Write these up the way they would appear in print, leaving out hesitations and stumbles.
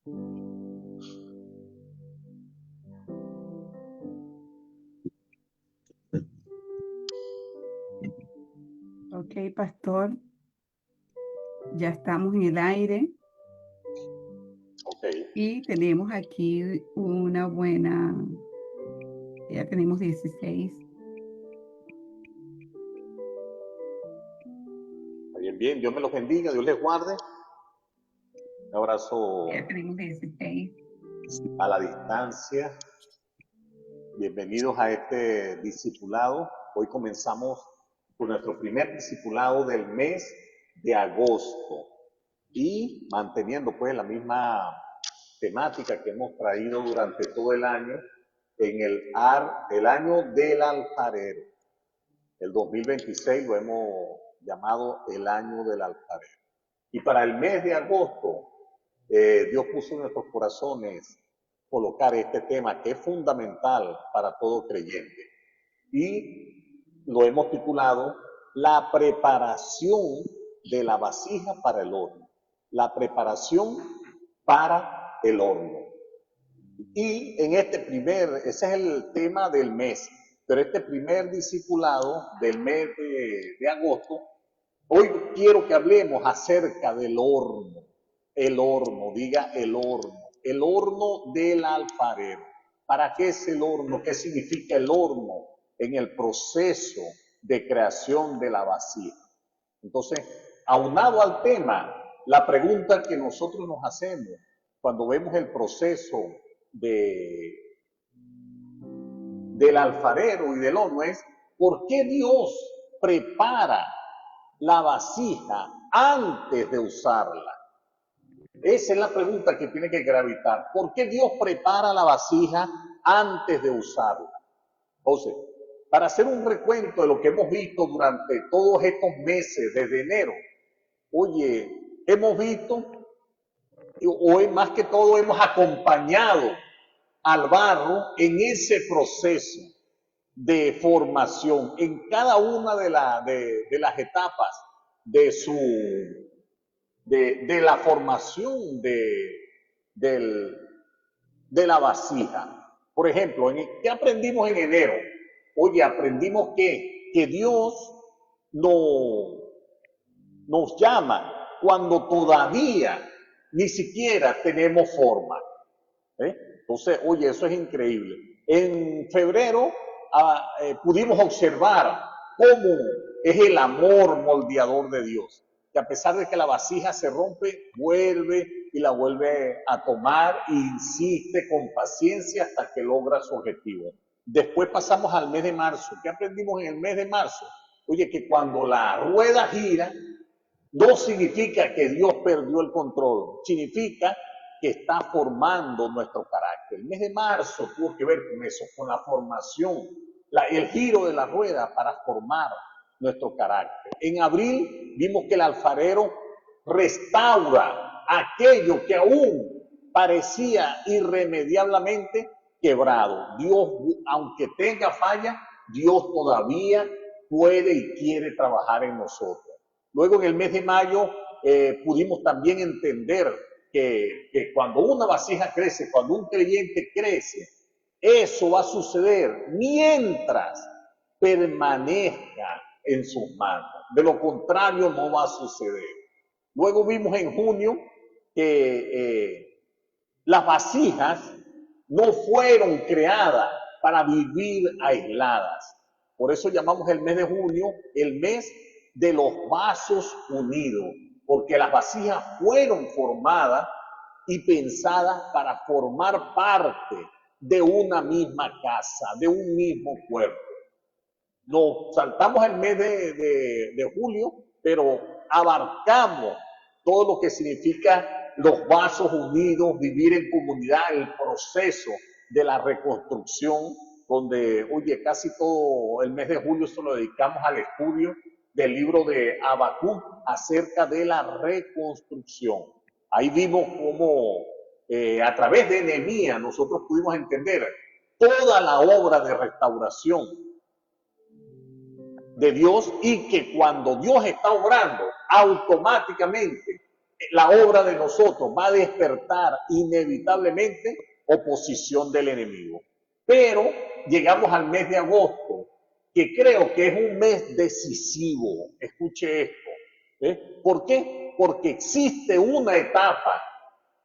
Ok, pastor, ya estamos en el aire Ok, y tenemos aquí una buena, ya tenemos 16. bien, bien. Dios me los bendiga, Dios les guarde. Un abrazo Ya tenemos 16. a la distancia. Bienvenidos a este discipulado. Hoy comenzamos con nuestro primer discipulado del mes de agosto y manteniendo pues la misma temática que hemos traído durante todo el año en el año del alfarero. El 2026 lo hemos llamado el año del alfarero. Y para el mes de agosto, Dios puso en nuestros corazones colocar este tema que es fundamental para todo creyente. Y lo hemos titulado La preparación de la vasija para el horno. La preparación para el horno. Y en ese es el tema del mes, pero este primer discipulado del mes de agosto, hoy quiero que hablemos acerca del horno, diga el horno del alfarero. ¿Para qué es el horno? ¿Qué significa el horno en el proceso de creación de la vasija? Entonces, aunado al tema, la pregunta que nosotros nos hacemos cuando vemos el proceso de, del alfarero y del horno es, ¿por qué Dios prepara la vasija antes de usarla? Esa es la pregunta que tiene que gravitar. ¿Por qué Dios prepara la vasija antes de usarla? Entonces, para hacer un recuento de lo que hemos visto durante todos estos meses, desde enero, oye, hemos visto, o más que todo hemos acompañado al barro en ese proceso de formación, en cada una de las etapas de de la formación del, de la vasija. Por ejemplo, ¿qué aprendimos en enero? Oye, aprendimos que Dios no, nos llama cuando todavía ni siquiera tenemos forma. Entonces, oye, eso es increíble. En febrero pudimos observar cómo es el amor moldeador de Dios, que a pesar de que la vasija se rompe, vuelve y la vuelve a tomar e insiste con paciencia hasta que logra su objetivo. Después pasamos al mes de marzo. ¿Qué aprendimos en el mes de marzo? Oye, que cuando la rueda gira, no significa que Dios perdió el control, significa que está formando nuestro carácter. El mes de marzo tuvo que ver con eso, con la formación, el giro de la rueda para formar nuestro carácter. En abril vimos que el alfarero restaura aquello que aún parecía irremediablemente quebrado. Dios, aunque tenga falla, Dios todavía puede y quiere trabajar en nosotros. Luego en el mes de mayo pudimos también entender que cuando una vasija crece, cuando un creyente crece, eso va a suceder mientras permanezca en sus manos. De lo contrario, no va a suceder. Luego vimos en junio que las vasijas no fueron creadas para vivir aisladas. Por eso llamamos el mes de junio el mes de los vasos unidos, porque las vasijas fueron formadas y pensadas para formar parte de una misma casa, de un mismo cuerpo. Nos saltamos el mes de julio, pero abarcamos todo lo que significa los vasos unidos, vivir en comunidad, el proceso de la reconstrucción, donde, oye, casi todo el mes de julio se lo dedicamos al estudio del libro de Habacuc acerca de la reconstrucción. Ahí vimos cómo a través de Nehemías nosotros pudimos entender toda la obra de restauración de Dios y que cuando Dios está obrando, automáticamente la obra de nosotros va a despertar inevitablemente oposición del enemigo. Pero llegamos al mes de agosto, que creo que es un mes decisivo. Escuche esto. ¿Por qué? Porque existe una etapa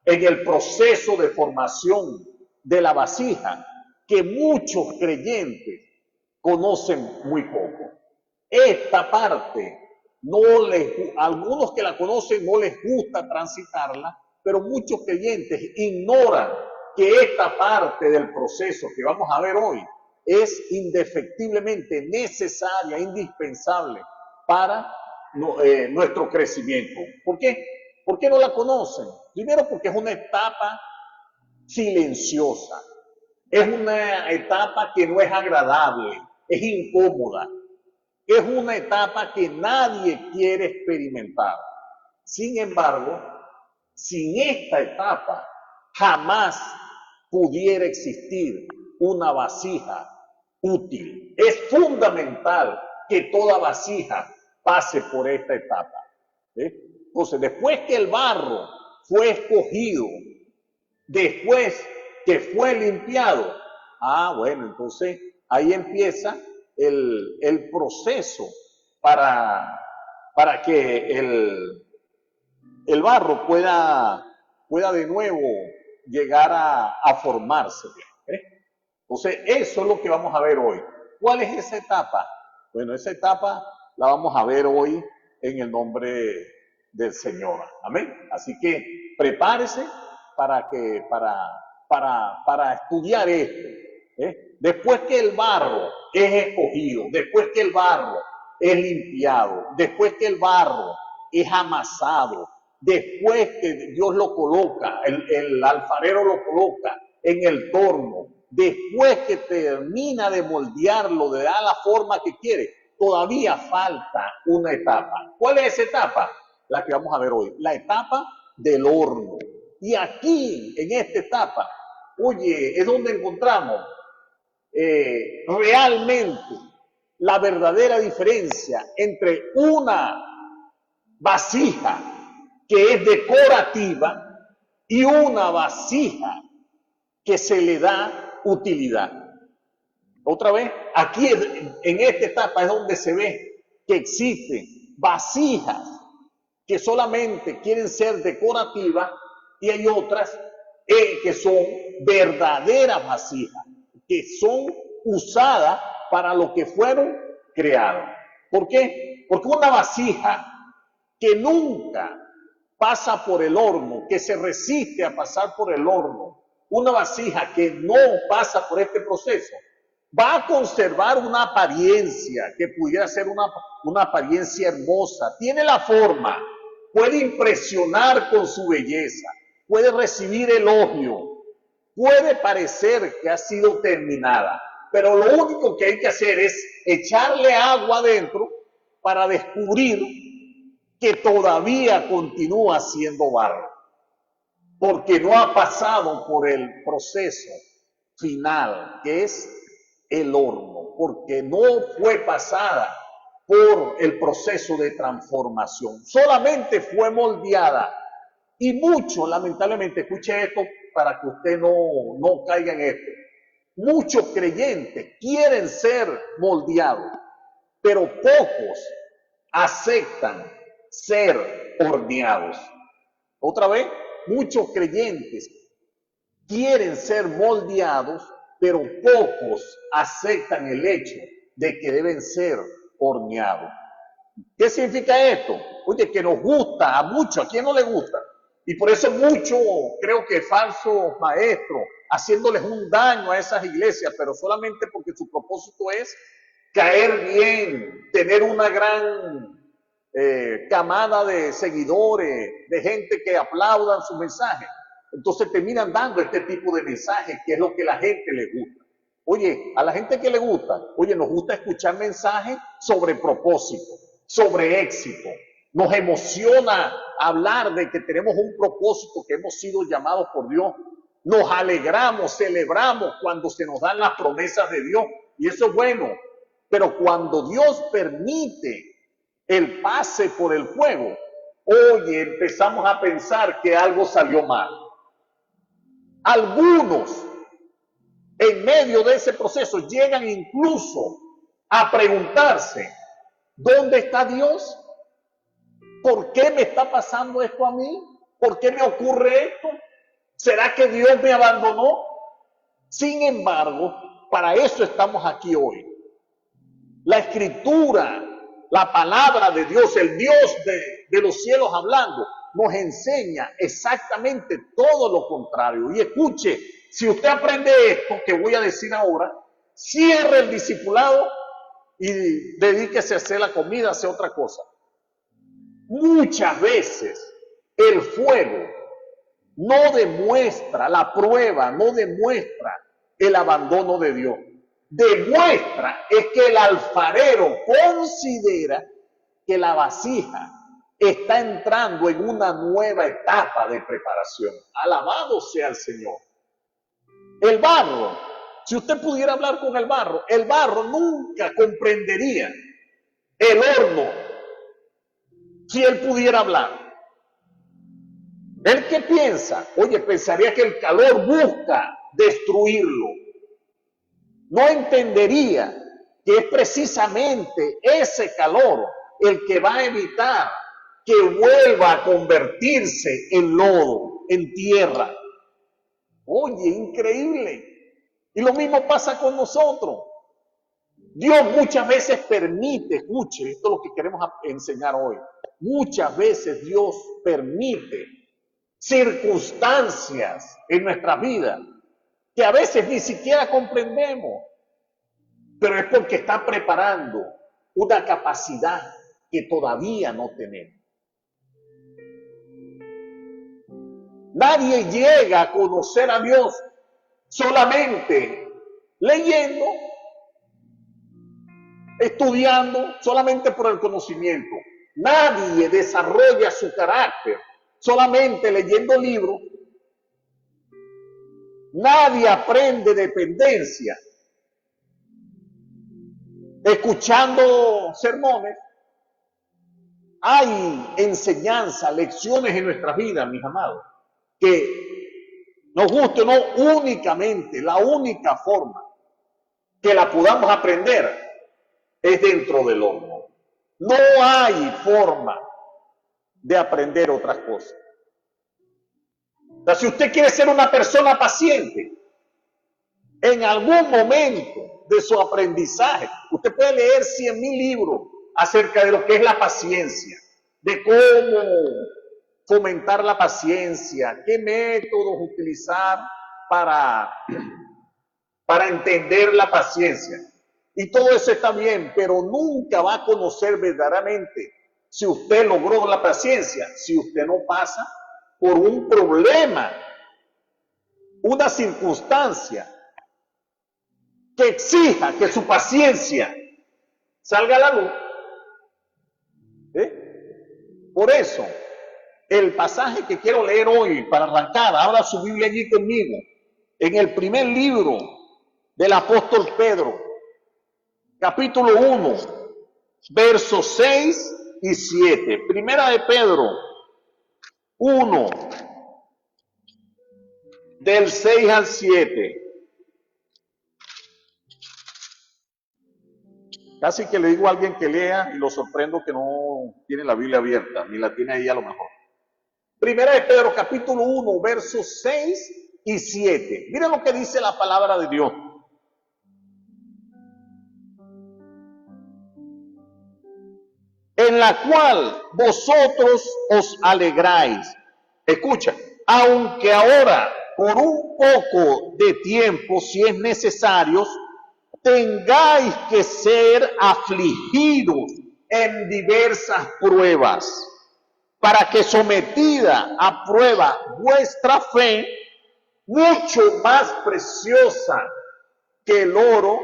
en el proceso de formación de la vasija que muchos creyentes conocen muy poco. Esta parte, algunos que la conocen no les gusta transitarla, pero muchos creyentes ignoran que esta parte del proceso que vamos a ver hoy es indefectiblemente necesaria, indispensable para nuestro crecimiento. ¿Por qué? ¿Por qué no la conocen? Primero porque es una etapa silenciosa, es una etapa que no es agradable, es incómoda, es una etapa que nadie quiere experimentar. Sin embargo, sin esta etapa jamás pudiera existir una vasija útil. Es fundamental que toda vasija pase por esta etapa. Entonces, después que el barro fue escogido, después que fue limpiado, bueno, entonces ahí empieza el proceso para que el barro pueda de nuevo llegar a formarse. Entonces, eso es lo que vamos a ver hoy. ¿Cuál es esa etapa? Bueno, esa etapa la vamos a ver hoy en el nombre del Señor. Amén. Así que prepárese para estudiar esto. Después que el barro es escogido, después que el barro es limpiado, después que el barro es amasado, después que Dios lo coloca, el alfarero lo coloca en el torno, después que termina de moldearlo, de dar la forma que quiere, todavía falta una etapa. ¿Cuál es esa etapa? La que vamos a ver hoy, la etapa del horno. Y aquí, en esta etapa, oye, es donde encontramos realmente la verdadera diferencia entre una vasija que es decorativa y una vasija que se le da utilidad. Otra vez, aquí en esta etapa es donde se ve que existen vasijas que solamente quieren ser decorativas y hay otras que son verdaderas vasijas, que son usadas para lo que fueron creadas. ¿Por qué? Porque una vasija que nunca pasa por el horno, que se resiste a pasar por el horno, una vasija que no pasa por este proceso, va a conservar una apariencia que pudiera ser una apariencia hermosa, tiene la forma, puede impresionar con su belleza, puede recibir elogio, puede parecer que ha sido terminada, pero lo único que hay que hacer es echarle agua adentro para descubrir que todavía continúa siendo barro, porque no ha pasado por el proceso final, que es el horno, porque no fue pasada por el proceso de transformación, solamente fue moldeada. Y muchos, lamentablemente, escuche esto para que usted no caiga en esto, muchos creyentes quieren ser moldeados, pero pocos aceptan ser horneados. Otra vez, muchos creyentes quieren ser moldeados, pero pocos aceptan el hecho de que deben ser horneados. ¿Qué significa esto? Oye, que nos gusta a muchos, ¿a quién no le gusta? Y por eso muchos, creo que falsos maestros, haciéndoles un daño a esas iglesias, pero solamente porque su propósito es caer bien, tener una gran camada de seguidores, de gente que aplaudan su mensaje. Entonces terminan dando este tipo de mensajes, que es lo que a la gente le gusta. Oye, a la gente que le gusta, nos gusta escuchar mensajes sobre propósito, sobre éxito. Nos emociona hablar de que tenemos un propósito, que hemos sido llamados por Dios. Nos alegramos, celebramos cuando se nos dan las promesas de Dios. Y eso es bueno. Pero cuando Dios permite el pase por el fuego, oye, empezamos a pensar que algo salió mal. Algunos, en medio de ese proceso, llegan incluso a preguntarse, ¿dónde está Dios? ¿Por qué me está pasando esto a mí? ¿Por qué me ocurre esto? ¿Será que Dios me abandonó? Sin embargo, para eso estamos aquí hoy. La Escritura, la palabra de Dios, el Dios de los cielos hablando, nos enseña exactamente todo lo contrario. Y escuche, si usted aprende esto que voy a decir ahora, cierre el discipulado y dedíquese a hacer la comida, a hacer otra cosa. Muchas veces el fuego no demuestra, la prueba no demuestra el abandono de Dios. Demuestra es que el alfarero considera que la vasija está entrando en una nueva etapa de preparación. Alabado sea el Señor. El barro, si usted pudiera hablar con el barro nunca comprendería el horno si él pudiera hablar. ¿Él qué piensa? Oye, pensaría que el calor busca destruirlo. No entendería que es precisamente ese calor el que va a evitar que vuelva a convertirse en lodo, en tierra. Oye, increíble. Y lo mismo pasa con nosotros. Dios muchas veces permite, escuche, esto es lo que queremos enseñar hoy. Muchas veces Dios permite circunstancias en nuestra vida que a veces ni siquiera comprendemos, pero es porque está preparando una capacidad que todavía no tenemos. Nadie llega a conocer a Dios solamente leyendo, estudiando, solamente por el conocimiento. Nadie desarrolla su carácter solamente leyendo libros. Nadie aprende dependencia escuchando sermones. Hay enseñanza, lecciones en nuestras vidas, mis amados, que nos guste o no, únicamente, la única forma que la podamos aprender es dentro del horno. No hay forma de aprender otras cosas. O sea, si usted quiere ser una persona paciente, en algún momento de su aprendizaje, usted puede leer 100,000 libros acerca de lo que es la paciencia, de cómo fomentar la paciencia, qué métodos utilizar para entender la paciencia. Y todo eso está bien, pero nunca va a conocer verdaderamente si usted logró la paciencia, si usted no pasa por un problema, una circunstancia que exija que su paciencia salga a la luz. Por eso, el pasaje que quiero leer hoy para arrancar, abra su Biblia allí conmigo, en el primer libro del apóstol Pedro, capítulo 1, versos 6 y 7. Primera de Pedro 1, del 6 al 7. Casi que le digo a alguien que lea y lo sorprendo que no tiene la Biblia abierta, ni la tiene ahí a lo mejor. Primera de Pedro, capítulo 1, versos 6 y 7. Miren lo que dice la palabra de Dios. En la cual vosotros os alegráis. Escucha, aunque ahora por un poco de tiempo, si es necesario, tengáis que ser afligidos en diversas pruebas, para que sometida a prueba vuestra fe, mucho más preciosa que el oro,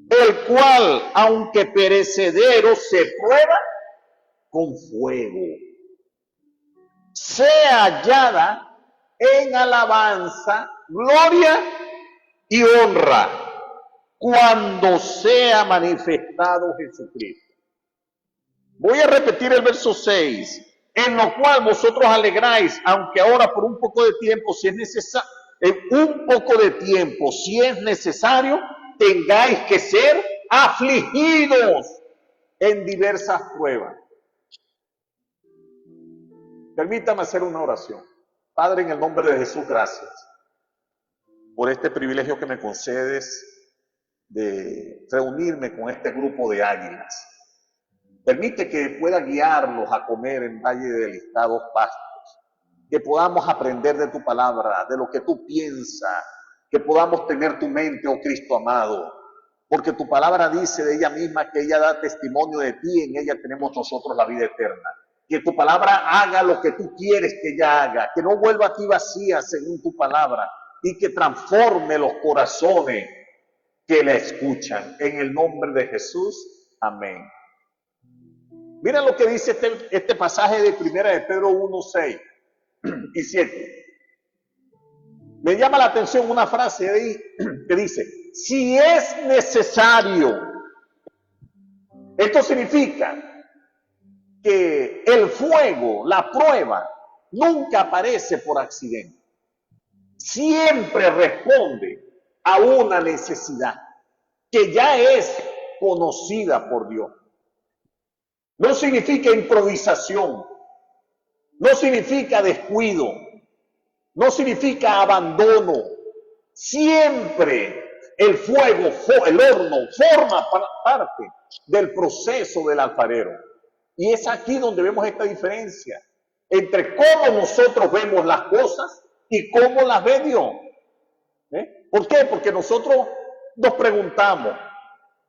el cual, aunque perecedero, se prueba con fuego, sea hallada en alabanza, gloria y honra cuando sea manifestado Jesucristo. Voy a repetir el verso 6. En lo cual vosotros alegráis, aunque ahora por un poco de tiempo, si es necesario, en un poco de tiempo, si es necesario, tengáis que ser afligidos en diversas pruebas. Permítame hacer una oración. Padre, en el nombre de Jesús, gracias por este privilegio que me concedes de reunirme con este grupo de águilas. Permite que pueda guiarlos a comer en valle de delicados pastos, que podamos aprender de tu palabra, de lo que tú piensas, que podamos tener tu mente, oh Cristo amado, porque tu palabra dice de ella misma que ella da testimonio de ti, en ella tenemos nosotros la vida eterna. Que tu palabra haga lo que tú quieres que ella haga, que no vuelva a ti vacía según tu palabra, y que transforme los corazones que la escuchan. En el nombre de Jesús, amén. Mira lo que dice este pasaje de Primera de Pedro 1, 6 y 7. Me llama la atención una frase ahí que dice, si es necesario. Esto significa que el fuego, la prueba, nunca aparece por accidente. Siempre responde a una necesidad que ya es conocida por Dios. No significa improvisación, no significa descuido, no significa abandono. Siempre el fuego, el horno, forma parte del proceso del alfarero. Y es aquí donde vemos esta diferencia entre cómo nosotros vemos las cosas y cómo las ve Dios. ¿Por qué? Porque nosotros nos preguntamos,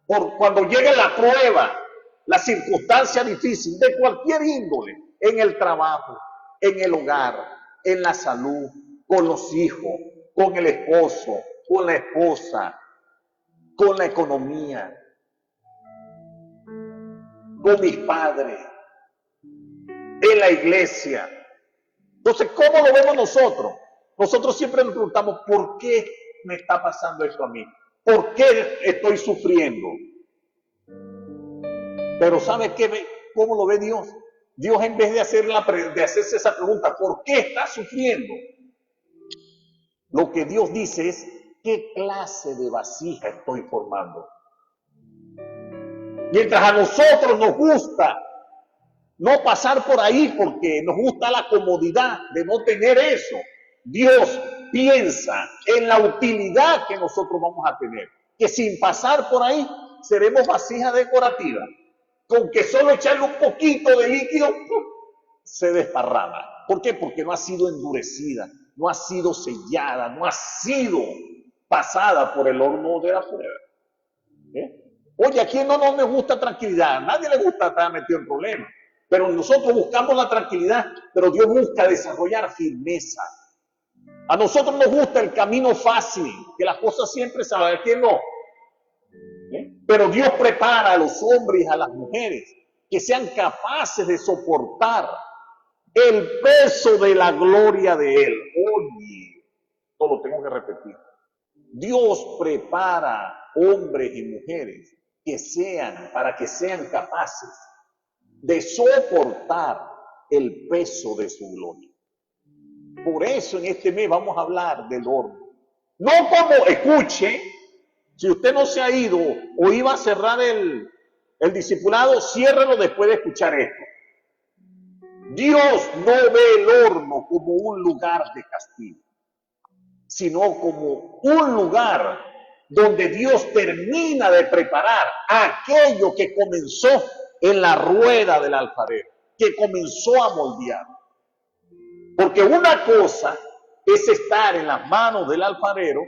cuando llegue la prueba, la circunstancia difícil de cualquier índole, en el trabajo, en el hogar, en la salud, con los hijos, con el esposo, con la esposa, con la economía, con mis padres, en la iglesia. Entonces, ¿cómo lo vemos nosotros? Nosotros siempre nos preguntamos, ¿por qué me está pasando esto a mí? ¿Por qué estoy sufriendo? Pero ¿sabe qué? ¿Cómo lo ve Dios? Dios, en vez de hacerse esa pregunta, ¿por qué está sufriendo? Lo que Dios dice es, ¿qué clase de vasija estoy formando? Mientras a nosotros nos gusta no pasar por ahí porque nos gusta la comodidad de no tener eso, Dios piensa en la utilidad que nosotros vamos a tener, que sin pasar por ahí seremos vasijas decorativas, con que solo echarle un poquito de líquido se desparrama. ¿Por qué? Porque no ha sido endurecida, no ha sido sellada, no ha sido pasada por el horno de la prueba. Oye, ¿a quién no nos gusta tranquilidad? A nadie le gusta estar metido en problemas. Pero nosotros buscamos la tranquilidad, pero Dios busca desarrollar firmeza. A nosotros nos gusta el camino fácil, que las cosas siempre se van, ¿quién no? Pero Dios prepara a los hombres y a las mujeres que sean capaces de soportar el peso de la gloria de Él. Oye, esto lo tengo que repetir. Dios prepara hombres y mujeres para que sean capaces de soportar el peso de su gloria. Por eso en este mes vamos a hablar del horno. No como, escuche, si usted no se ha ido o iba a cerrar el discipulado, ciérrelo después de escuchar esto. Dios no ve el horno como un lugar de castigo, sino como un lugar donde Dios termina de preparar aquello que comenzó en la rueda del alfarero, que comenzó a moldear. Porque una cosa es estar en las manos del alfarero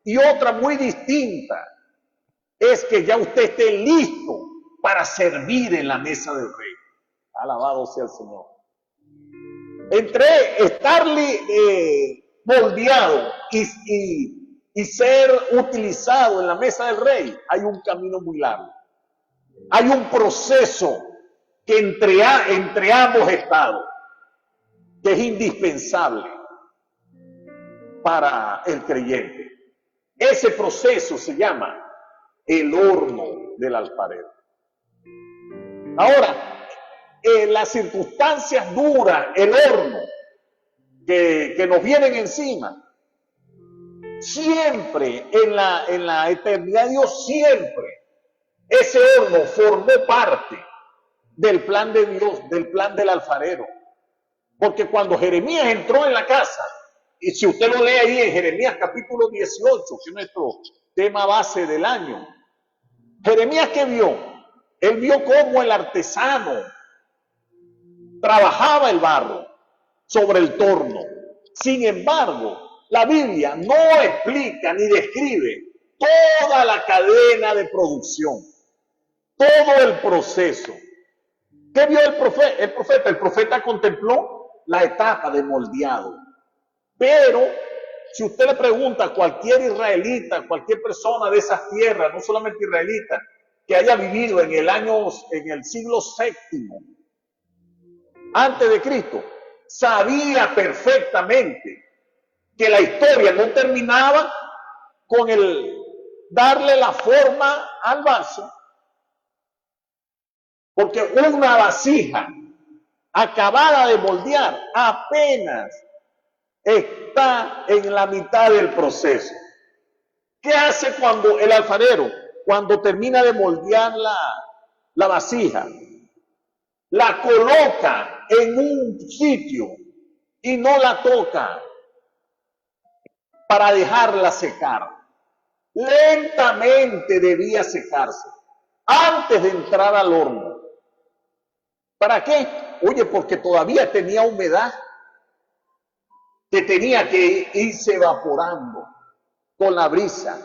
y otra muy distinta es que ya usted esté listo para servir en la mesa del rey. Alabado sea el Señor. Entre estar moldeado y ser utilizado en la mesa del rey, hay un camino muy largo. Hay un proceso que entre ambos estados, que es indispensable para el creyente. Ese proceso se llama el horno del alfarero. Ahora, las circunstancias duras, el horno que nos vienen encima, siempre en la eternidad de Dios, siempre ese horno formó parte del plan de Dios, del plan del alfarero. Porque cuando Jeremías entró en la casa, y si usted lo lee ahí en Jeremías capítulo 18, que es nuestro tema base del año, Jeremías, ¿qué vio? Él vio cómo el artesano trabajaba el barro sobre el torno. Sin embargo, la Biblia no explica ni describe toda la cadena de producción, todo el proceso. ¿Qué vio el profeta? El profeta contempló la etapa de moldeado. Pero si usted le pregunta a cualquier israelita, cualquier persona de esas tierras, no solamente israelita, que haya vivido en el siglo VII antes de Cristo, sabía perfectamente que la historia no terminaba con el darle la forma al vaso, porque una vasija acabada de moldear apenas está en la mitad del proceso. ¿Qué hace cuando el alfarero, cuando termina de moldear la vasija? La coloca en un sitio y no la toca para dejarla secar. Lentamente debía secarse antes de entrar al horno. ¿Para qué? Oye, porque todavía tenía humedad que tenía que irse evaporando con la brisa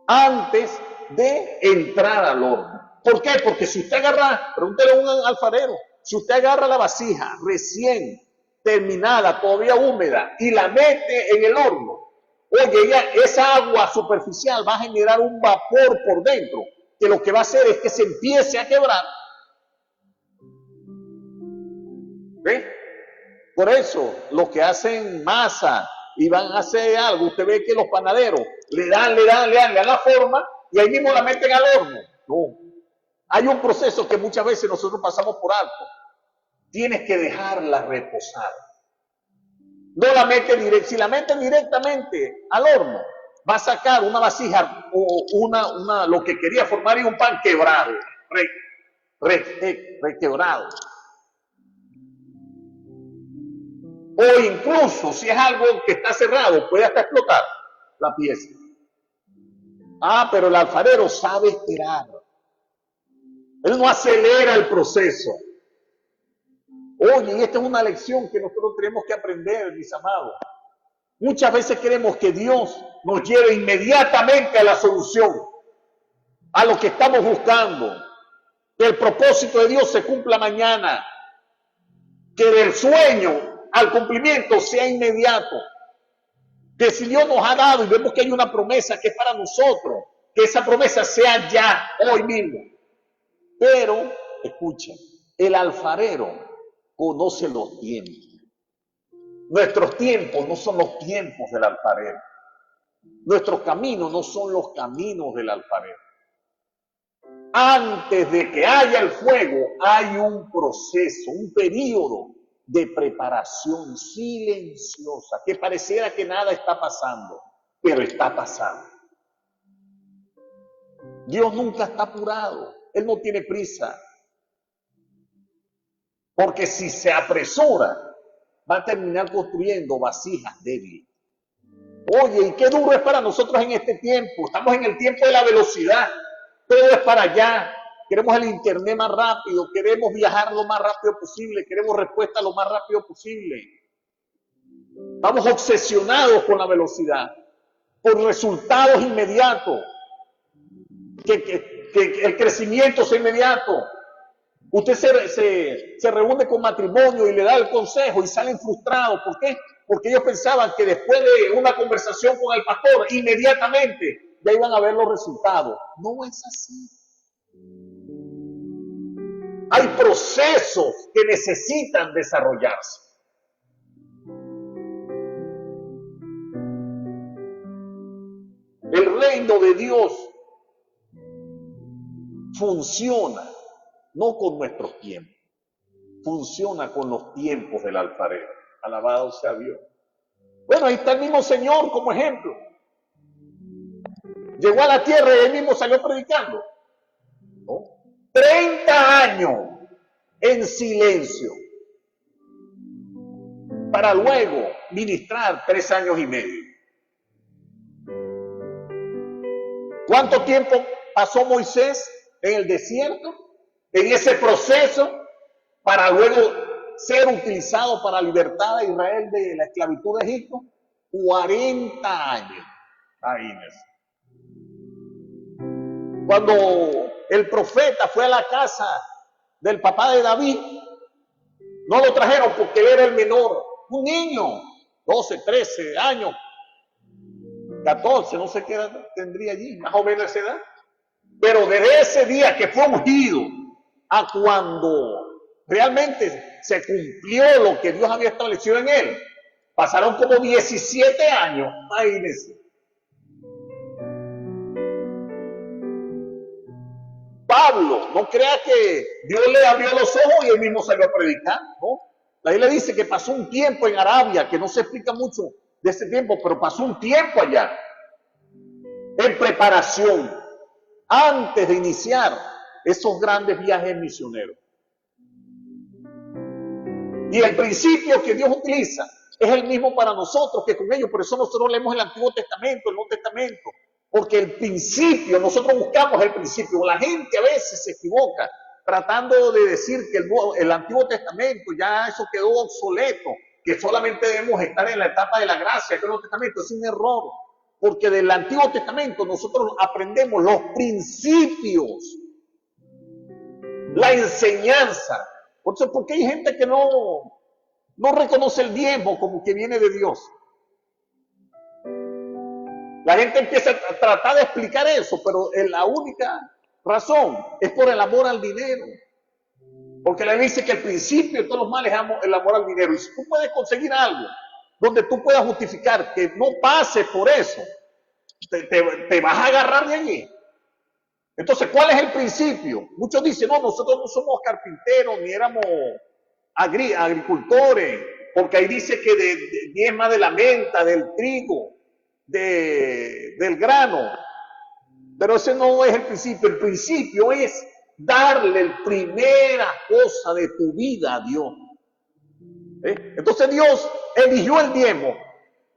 antes de entrar al horno. ¿Por qué? Porque si usted agarra, pregúntele a un alfarero, si usted agarra la vasija recién terminada, todavía húmeda, y la mete en el horno, oye, esa agua superficial va a generar un vapor por dentro, que lo que va a hacer es que se empiece a quebrar. ¿Ve? Por eso, los que hacen masa y van a hacer algo, usted ve que los panaderos le dan la forma y ahí mismo la meten al horno. No. Hay un proceso que muchas veces nosotros pasamos por alto. Tienes que dejarla reposar. No la mete directamente. Si la meten directamente al horno, va a sacar una vasija o lo que quería formar y un pan quebrado, requebrado. O incluso, si es algo que está cerrado, puede hasta explotar la pieza. Pero el alfarero sabe esperar. Él no acelera el proceso. Oye, y esta es una lección que nosotros tenemos que aprender, mis amados. Muchas veces queremos que Dios nos lleve inmediatamente a la solución, a lo que estamos buscando. Que el propósito de Dios se cumpla mañana. Que del sueño al cumplimiento sea inmediato. Que si Dios nos ha dado y vemos que hay una promesa que es para nosotros, que esa promesa sea ya, hoy mismo. Pero, escuchen, el alfarero conoce los tiempos. Nuestros tiempos no son los tiempos del alfarero. Nuestros caminos no son los caminos del alfarero. Antes de que haya el fuego, hay un proceso, un periodo de preparación silenciosa, que pareciera que nada está pasando, pero está pasando. Dios nunca está apurado, Él no tiene prisa, porque si se apresura, va a terminar construyendo vasijas débiles. Oye, ¿y qué duro es para nosotros en este tiempo? Estamos en el tiempo de la velocidad, todo es para allá. Queremos el internet más rápido, queremos viajar lo más rápido posible, queremos respuesta lo más rápido posible. Estamos obsesionados con la velocidad, por resultados inmediatos, que el crecimiento sea inmediato. Usted se reúne con matrimonio y le da el consejo y salen frustrados. ¿Por qué? Porque ellos pensaban que después de una conversación con el pastor, inmediatamente ya iban a ver los resultados. No es así. Hay procesos que necesitan desarrollarse. El reino de Dios funciona no con nuestros tiempos. funciona con los tiempos del alfarero. Alabado sea Dios. Bueno, ahí está el mismo Señor como ejemplo. Llegó a la tierra y él mismo salió predicando, ¿no? 30 años en silencio, para luego ministrar 3 años y medio. ¿Cuánto tiempo pasó Moisés en el desierto, en ese proceso, para luego ser utilizado para libertad a Israel de la esclavitud de Egipto? 40 años. Ahí, cuando el profeta fue a la casa del papá de David, no lo trajeron porque él era el menor, un niño, 12, 13 años, 14, no sé qué edad tendría allí, más o menos esa edad. Pero desde ese día que fue ungido a cuando realmente se cumplió lo que Dios había establecido en él, pasaron como 17 años, imagínense. Pablo, no crea que Dios le abrió los ojos y él mismo salió a predicar, ¿no? La Biblia dice que pasó un tiempo en Arabia, que no se explica mucho de ese tiempo, pero pasó un tiempo allá, en preparación, antes de iniciar esos grandes viajes misioneros. Y el principio que Dios utiliza es el mismo para nosotros que con ellos. Por eso nosotros leemos el Antiguo Testamento, el Nuevo Testamento. Porque el principio, nosotros buscamos el principio. La gente a veces se equivoca tratando de decir que el Antiguo Testamento ya eso quedó obsoleto, que solamente debemos estar en la etapa de la gracia, que el Nuevo Testamento es un error. Porque del Antiguo Testamento nosotros aprendemos los principios, la enseñanza. Porque hay gente que no reconoce el diezmo como que viene de Dios. La gente empieza a tratar de explicar eso, pero la única razón es por el amor al dinero. Porque la Biblia dice que el principio de todos los males es el amor al dinero. Y si tú puedes conseguir algo donde tú puedas justificar que no pase por eso, te vas a agarrar de allí. Entonces, ¿cuál es el principio? Muchos dicen, no, nosotros no somos carpinteros, ni éramos agricultores, porque ahí dice que diezma de la menta, del trigo, del grano. Pero ese no es el principio. El principio es darle la primera cosa de tu vida a Dios. Entonces Dios eligió el diezmo.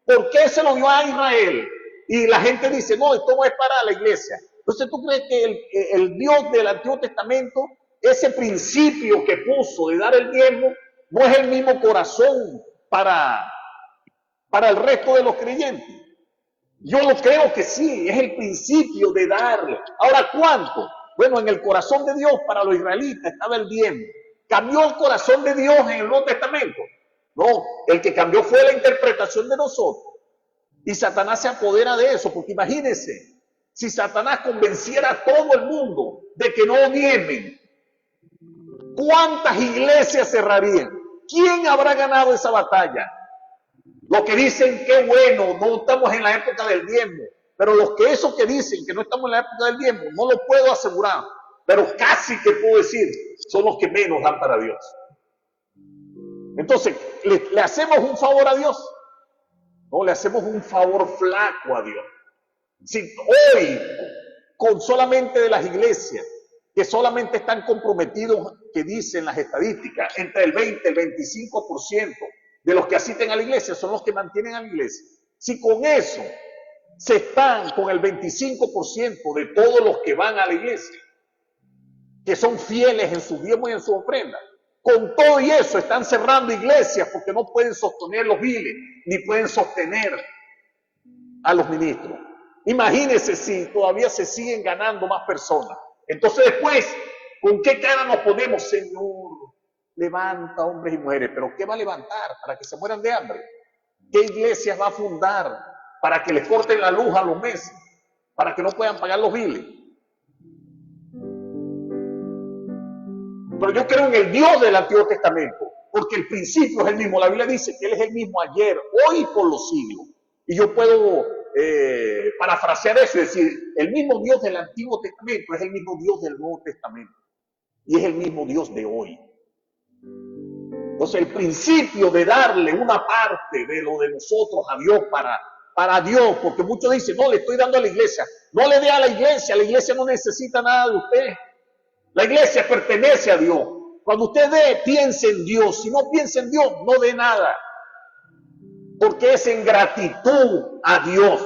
¿Por qué se lo dio a Israel? Y la gente dice, no, esto no es para la iglesia. Entonces, ¿tú crees que el Dios del Antiguo Testamento, ese principio que puso de dar el diezmo, no es el mismo corazón para el resto de los creyentes? Yo lo creo que sí, es el principio de darle. Ahora, ¿cuánto? Bueno, en el corazón de Dios para los israelitas estaba el diezmo. ¿Cambió el corazón de Dios en el Nuevo Testamento? No, el que cambió fue la interpretación de nosotros. Y Satanás se apodera de eso, porque imagínense, si Satanás convenciera a todo el mundo de que no diezmen, ¿cuántas iglesias cerrarían? ¿Quién habrá ganado esa batalla? Los que dicen que bueno, no estamos en la época del diezmo, pero esos que dicen que no estamos en la época del diezmo, no lo puedo asegurar, pero casi que puedo decir, son los que menos dan para Dios. Entonces, ¿le hacemos un favor a Dios? No, le hacemos un favor flaco a Dios. Si hoy, con solamente de las iglesias, que solamente están comprometidos, que dicen las estadísticas, entre el 20 y el 25% de los que asisten a la iglesia son los que mantienen a la iglesia. Si con eso se están con el 25% de todos los que van a la iglesia, que son fieles en su diezmo y en su ofrenda, con todo y eso están cerrando iglesias porque no pueden sostener los biles, ni pueden sostener a los ministros. Imagínense si todavía se siguen ganando más personas. Entonces después, ¿con qué cara nos ponemos? Señor, levanta hombres y mujeres. ¿Pero qué va a levantar? ¿Para que se mueran de hambre? ¿Qué iglesias va a fundar? ¿Para que les corten la luz a los meses? ¿Para que no puedan pagar los biles? Pero yo creo en el Dios del Antiguo Testamento, porque el principio es el mismo. La Biblia dice que Él es el mismo ayer, hoy y por los siglos. Y yo puedo parafrasear eso y decir, el mismo Dios del Antiguo Testamento es el mismo Dios del Nuevo Testamento. Y es el mismo Dios de hoy. Entonces el principio de darle una parte de lo de nosotros a Dios para Dios, porque muchos dicen, no, le estoy dando a la iglesia. No le dé a la iglesia no necesita nada de usted. La iglesia pertenece a Dios. Cuando usted dé, piense en Dios. Si no piensa en Dios, no dé nada. Porque es en gratitud a Dios.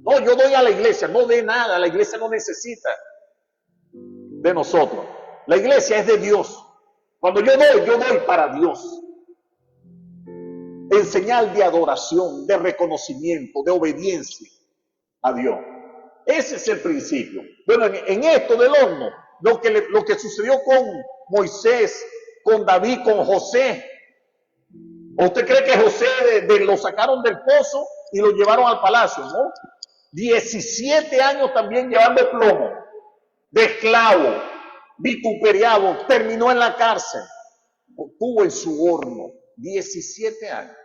No, yo doy a la iglesia, no dé nada. La iglesia no necesita de nosotros. La iglesia es de Dios. Cuando yo doy para Dios. En señal de adoración, de reconocimiento, de obediencia a Dios. Ese es el principio. Bueno, en esto del horno, lo que sucedió con Moisés, con David, con José. ¿Usted cree que José lo sacaron del pozo y lo llevaron al palacio? No. 17 años también llevando el plomo, de esclavo, vituperiado, terminó en la cárcel, estuvo en su horno 17 años.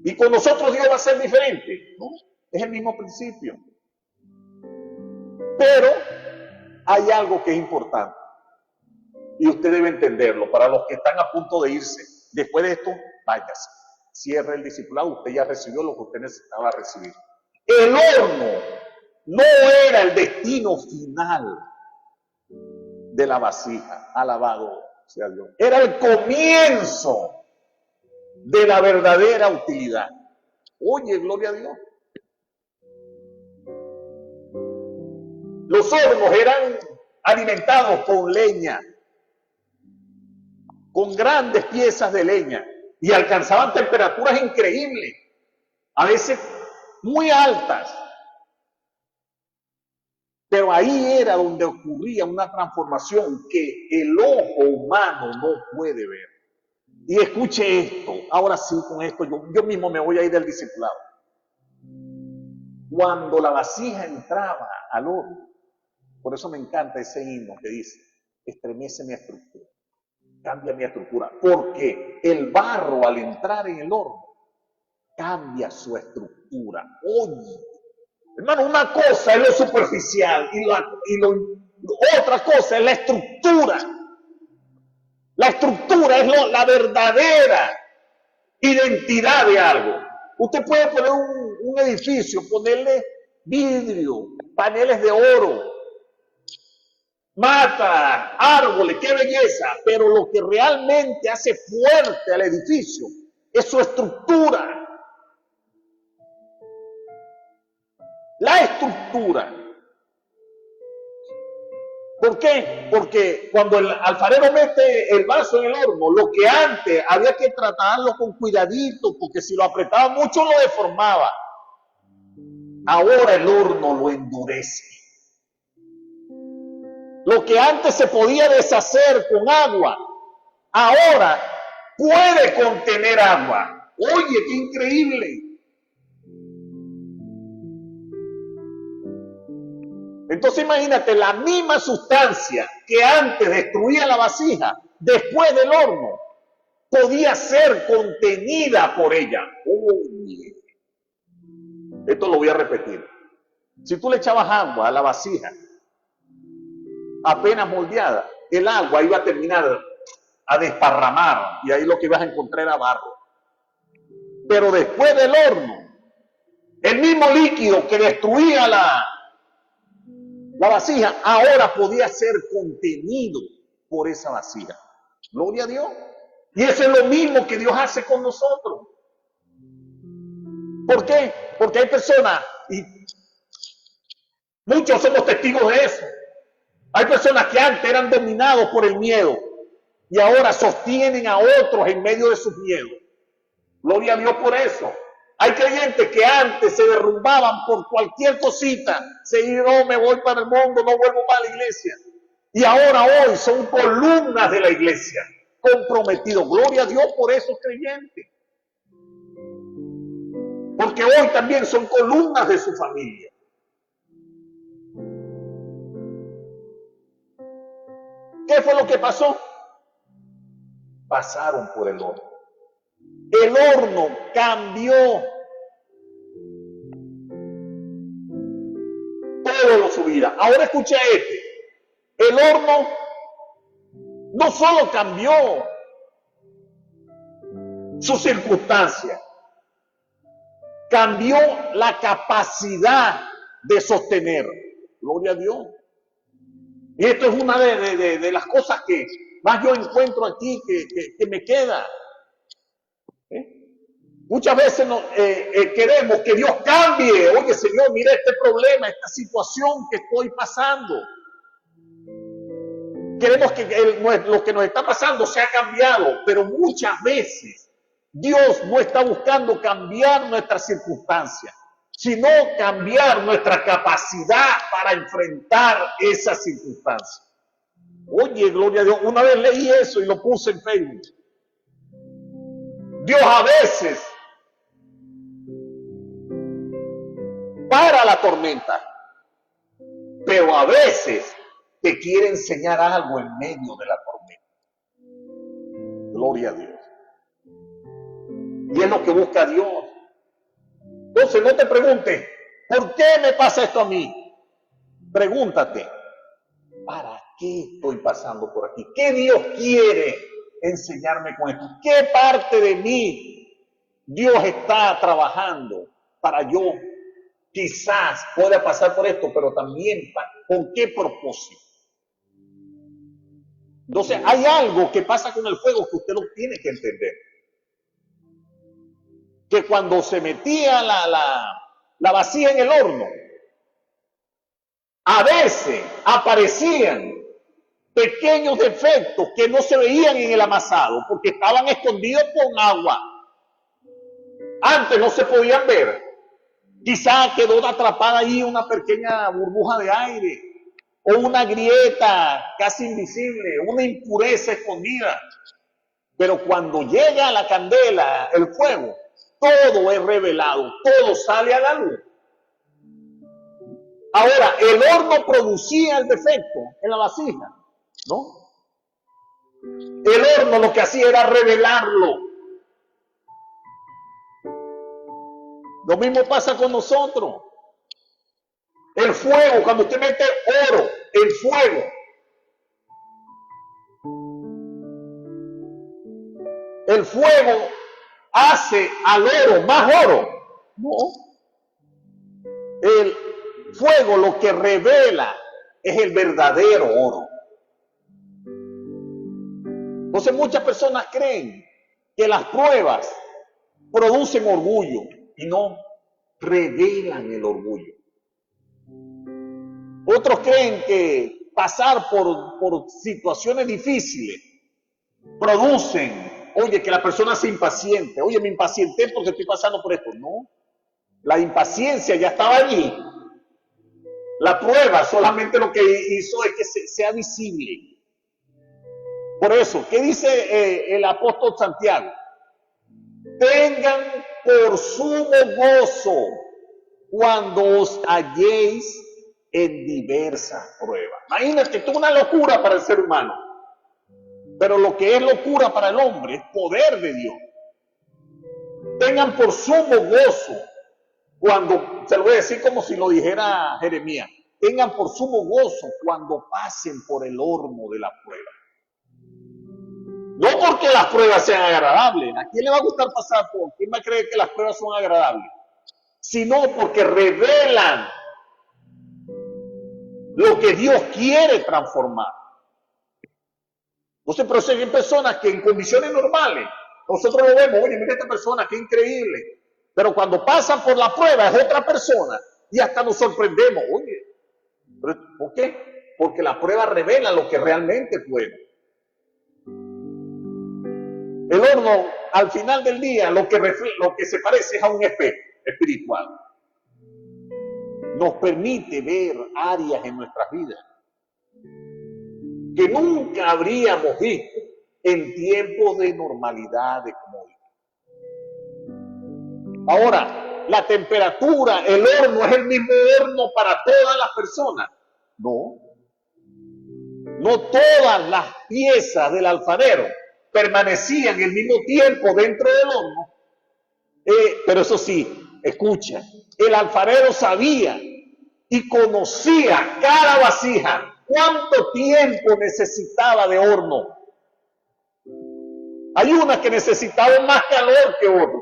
Y con nosotros Dios va a ser diferente, ¿no? Es el mismo principio. Pero hay algo que es importante y usted debe entenderlo. Para los que están a punto de irse, después de esto, váyase, cierre el discipulado, usted ya recibió lo que usted necesitaba recibir. El horno no era el destino final de la vasija, alabado sea Dios. Era el comienzo de la verdadera utilidad. Oye, gloria a Dios. Los hornos eran alimentados con leña, con grandes piezas de leña, y alcanzaban temperaturas increíbles, a veces muy altas. Pero ahí era donde ocurría una transformación que el ojo humano no puede ver. Y escuche esto, ahora sí, con esto yo mismo me voy a ir del discipulado. Cuando la vasija entraba al horno, por eso me encanta ese himno que dice, estremece mi estructura, cambia mi estructura, porque el barro al entrar en el horno cambia su estructura. Oye, hermano, una cosa es lo superficial y otra cosa es la estructura. La estructura es la verdadera identidad de algo. Usted puede poner un edificio, ponerle vidrio, paneles de oro, mata, árboles, qué belleza, pero lo que realmente hace fuerte al edificio es su estructura. La estructura. ¿Por qué? Porque cuando el alfarero mete el vaso en el horno, lo que antes había que tratarlo con cuidadito, porque si lo apretaba mucho lo deformaba. Ahora el horno lo endurece. Lo que antes se podía deshacer con agua, ahora puede contener agua. Oye, qué increíble. Entonces imagínate, la misma sustancia que antes destruía la vasija, después del horno, podía ser contenida por ella. Oye. Esto lo voy a repetir. Si tú le echabas agua a la vasija, apenas moldeada, el agua iba a terminar a desparramar y ahí lo que ibas a encontrar era barro. Pero después del horno, el mismo líquido que destruía la vasija ahora podía ser contenido por esa vasija. Gloria a Dios. Y eso es lo mismo que Dios hace con nosotros. ¿Por qué? Porque hay personas, y muchos somos testigos de eso. Hay personas que antes eran dominados por el miedo y ahora sostienen a otros en medio de sus miedos. Gloria a Dios por eso. Hay creyentes que antes se derrumbaban por cualquier cosita. No, me voy para el mundo, no vuelvo para la iglesia. Y ahora hoy son columnas de la iglesia, comprometidos. Gloria a Dios por esos creyentes. Porque hoy también son columnas de su familia. ¿Qué fue lo que pasó? Pasaron por el horno. El horno cambió todo su vida. Ahora escucha este. El horno no solo cambió su circunstancia. Cambió la capacidad de sostener. Gloria a Dios. Y esto es una de las cosas que más yo encuentro aquí que me queda. Muchas veces queremos que Dios cambie. Oye, Señor, mira este problema, esta situación que estoy pasando. Queremos que lo que nos está pasando sea cambiado, pero muchas veces Dios no está buscando cambiar nuestras circunstancias, sino cambiar nuestra capacidad para enfrentar esas circunstancias. Oye, gloria a Dios, una vez leí eso y lo puse en Facebook. Dios a veces para la tormenta, pero a veces te quiere enseñar algo en medio de la tormenta. Gloria a Dios. Y es lo que busca Dios. Entonces no te preguntes, ¿por qué me pasa esto a mí? Pregúntate, ¿para qué estoy pasando por aquí? ¿Qué Dios quiere enseñarme con esto? ¿Qué parte de mí Dios está trabajando para yo quizás pueda pasar por esto, pero también con qué propósito? Entonces hay algo que pasa con el fuego que usted lo tiene que entender. Que cuando se metía la vasija en el horno, a veces aparecían pequeños defectos que no se veían en el amasado porque estaban escondidos con agua. Antes no se podían ver. Quizá quedó atrapada ahí una pequeña burbuja de aire o una grieta casi invisible, una impureza escondida. Pero cuando llega la candela, el fuego, todo es revelado, todo sale a la luz. Ahora, el horno producía el defecto en la vasija, ¿no? El horno lo que hacía era revelarlo. Lo mismo pasa con nosotros. El fuego, cuando usted mete oro, el fuego, el fuego hace al oro más oro. No. El fuego lo que revela es el verdadero oro. Entonces muchas personas creen que las pruebas producen orgullo y no revelan el orgullo. Otros creen que pasar por situaciones difíciles producen, oye, que la persona se impaciente. Oye, me impacienté porque estoy pasando por esto. No, la impaciencia ya estaba allí. La prueba solamente lo que hizo es que sea visible. Por eso, ¿qué dice el apóstol Santiago? Tengan por sumo gozo cuando os halléis en diversas pruebas. Imagínate, esto es una locura para el ser humano. Pero lo que es locura para el hombre es poder de Dios. Tengan por sumo gozo cuando, se lo voy a decir como si lo dijera Jeremías, tengan por sumo gozo cuando pasen por el horno de la prueba. No porque las pruebas sean agradables. ¿A quién le va a gustar pasar por? ¿Quién va a creer que las pruebas son agradables? Sino porque revelan lo que Dios quiere transformar. Entonces, pero si hay personas que en condiciones normales, nosotros lo vemos, oye, mira esta persona, qué increíble. Pero cuando pasan por la prueba es otra persona y hasta nos sorprendemos. Oye, ¿por qué? Porque la prueba revela lo que realmente puede. El horno, al final del día, lo que se parece es a un espejo espiritual. Nos permite ver áreas en nuestras vidas que nunca habríamos visto en tiempos de normalidad, de comodidad. Ahora, la temperatura, el horno es el mismo horno para todas las personas. No. No todas las piezas del alfarero permanecían el mismo tiempo dentro del horno. Pero eso sí, escucha, el alfarero sabía y conocía cada vasija cuánto tiempo necesitaba de horno. Hay unas que necesitaban más calor que otras.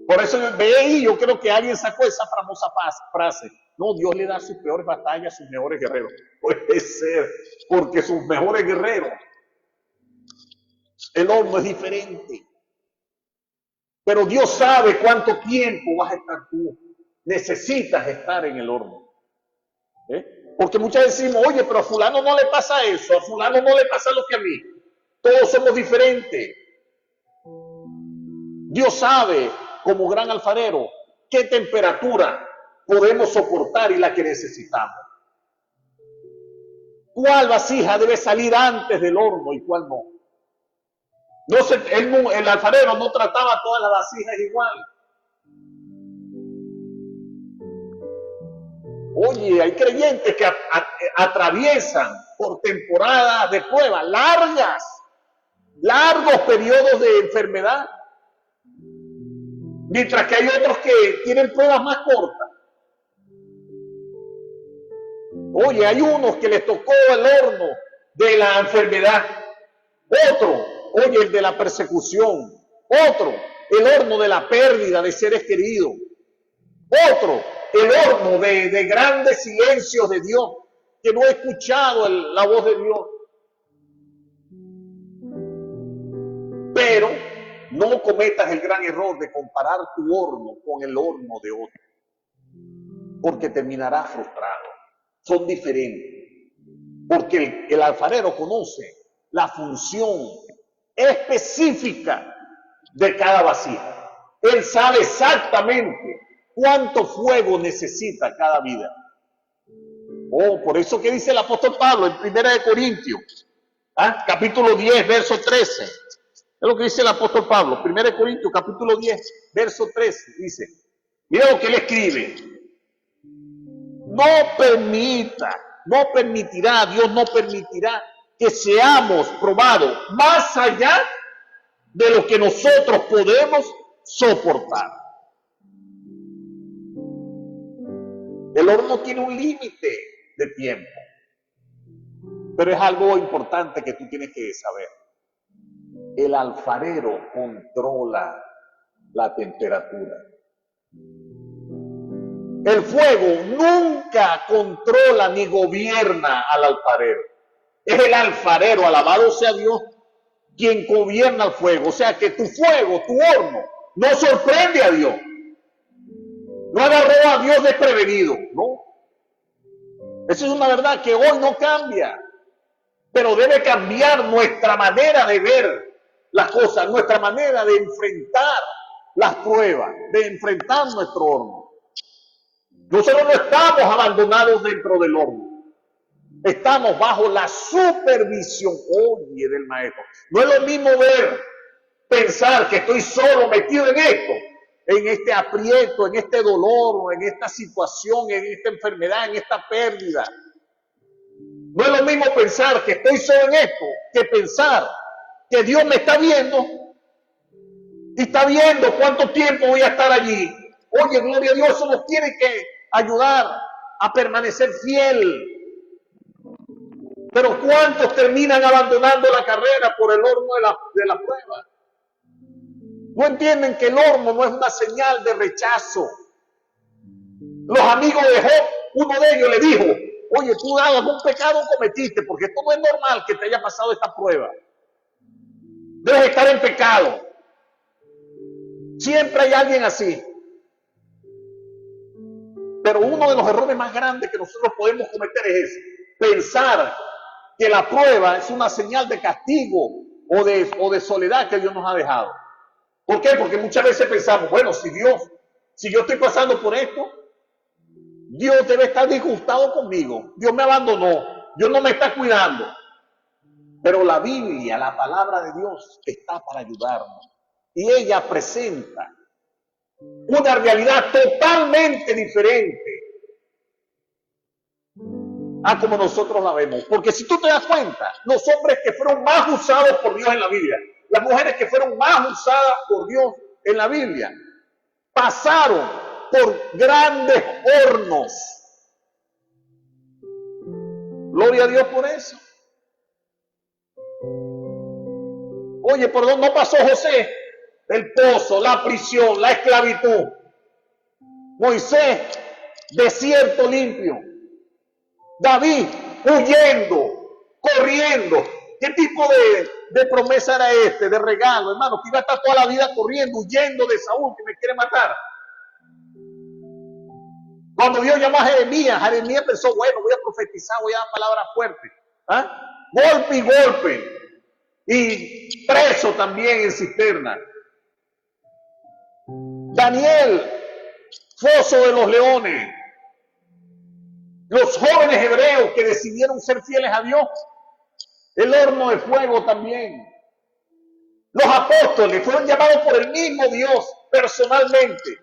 Por eso ve ahí, yo creo que alguien sacó esa famosa frase. No, Dios le da sus peores batallas a sus mejores guerreros. Puede ser, porque sus mejores guerreros, el horno es diferente. Pero Dios sabe cuánto tiempo vas a estar tú. Necesitas estar en el horno. Porque muchas veces decimos, oye, pero a fulano no le pasa eso, a fulano no le pasa lo que a mí. Todos somos diferentes. Dios sabe, como gran alfarero, qué temperatura podemos soportar y la que necesitamos. ¿Cuál vasija debe salir antes del horno y cuál no? El alfarero no trataba todas las vasijas igual. Oye, hay creyentes que atraviesan por temporadas de prueba largos periodos de enfermedad, mientras que hay otros que tienen pruebas más cortas. Oye, hay unos que les tocó el horno de la enfermedad, otro, oye, el de la persecución, otro, el horno de la pérdida de seres queridos, otro, el horno de grandes silencios de Dios, que no he escuchado la voz de Dios. Pero no cometas el gran error de comparar tu horno con el horno de otro, porque terminarás frustrado. Son diferentes, porque el alfarero conoce la función específica de cada vasija. Él sabe exactamente cuánto fuego necesita cada vida. Por eso que dice el apóstol Pablo en 1 Corintios, capítulo 10, verso 13. Es lo que dice el apóstol Pablo, 1 Corintios, capítulo 10, verso 13. Dice, mira lo que él escribe. Dios no permitirá que seamos probados más allá de lo que nosotros podemos soportar. El horno tiene un límite de tiempo, pero es algo importante que tú tienes que saber. El alfarero controla la temperatura. El fuego nunca controla ni gobierna al alfarero. Es el alfarero, alabado sea Dios, quien gobierna el fuego. O sea que tu fuego, tu horno, no sorprende a Dios. No agarró a Dios desprevenido, ¿no? Esa es una verdad que hoy no cambia. Pero debe cambiar nuestra manera de ver las cosas, nuestra manera de enfrentar las pruebas, de enfrentar nuestro horno. Nosotros no estamos abandonados dentro del horno. Estamos bajo la supervisión, oye, del maestro. No es lo mismo pensar que estoy solo metido en esto, en este aprieto, en este dolor, en esta situación, en esta enfermedad, en esta pérdida. No es lo mismo pensar que estoy solo en esto, que pensar que Dios me está viendo y está viendo cuánto tiempo voy a estar allí. Oye, gloria a Dios, eso nos tiene que ayudar a permanecer fiel. Pero ¿cuántos terminan abandonando la carrera por el horno de la prueba? No entienden que el horno no es una señal de rechazo. Los amigos de Job, uno de ellos le dijo, oye, tú algún pecado cometiste, porque esto no es normal que te haya pasado esta prueba. Debes estar en pecado. Siempre hay alguien así. Pero uno de los errores más grandes que nosotros podemos cometer es ese, pensar que la prueba es una señal de castigo o de soledad que Dios nos ha dejado. ¿Por qué? Porque muchas veces pensamos, bueno, si yo estoy pasando por esto, Dios debe estar disgustado conmigo. Dios me abandonó, Dios no me está cuidando. Pero la Biblia, la palabra de Dios, está para ayudarnos. Y ella presenta una realidad totalmente diferente a como nosotros la vemos. Porque si tú te das cuenta, los hombres que fueron más usados por Dios en la Biblia, las mujeres que fueron más usadas por Dios en la Biblia, pasaron por grandes hornos. Gloria a Dios por eso. Oye, ¿por dónde no pasó José? El pozo, la prisión, la esclavitud. Moisés, desierto limpio. David, huyendo, corriendo. ¿Qué tipo de promesa era este, de regalo, hermano? Que iba a estar toda la vida corriendo, huyendo de Saúl, que me quiere matar. Cuando Dios llamó a Jeremías, Jeremías pensó, bueno, voy a profetizar, voy a dar palabras fuertes. ¿Ah? Golpe y golpe. Y preso también en cisterna. Daniel, foso de los leones. Los jóvenes hebreos que decidieron ser fieles a Dios. El horno de fuego también. Los apóstoles fueron llamados por el mismo Dios personalmente.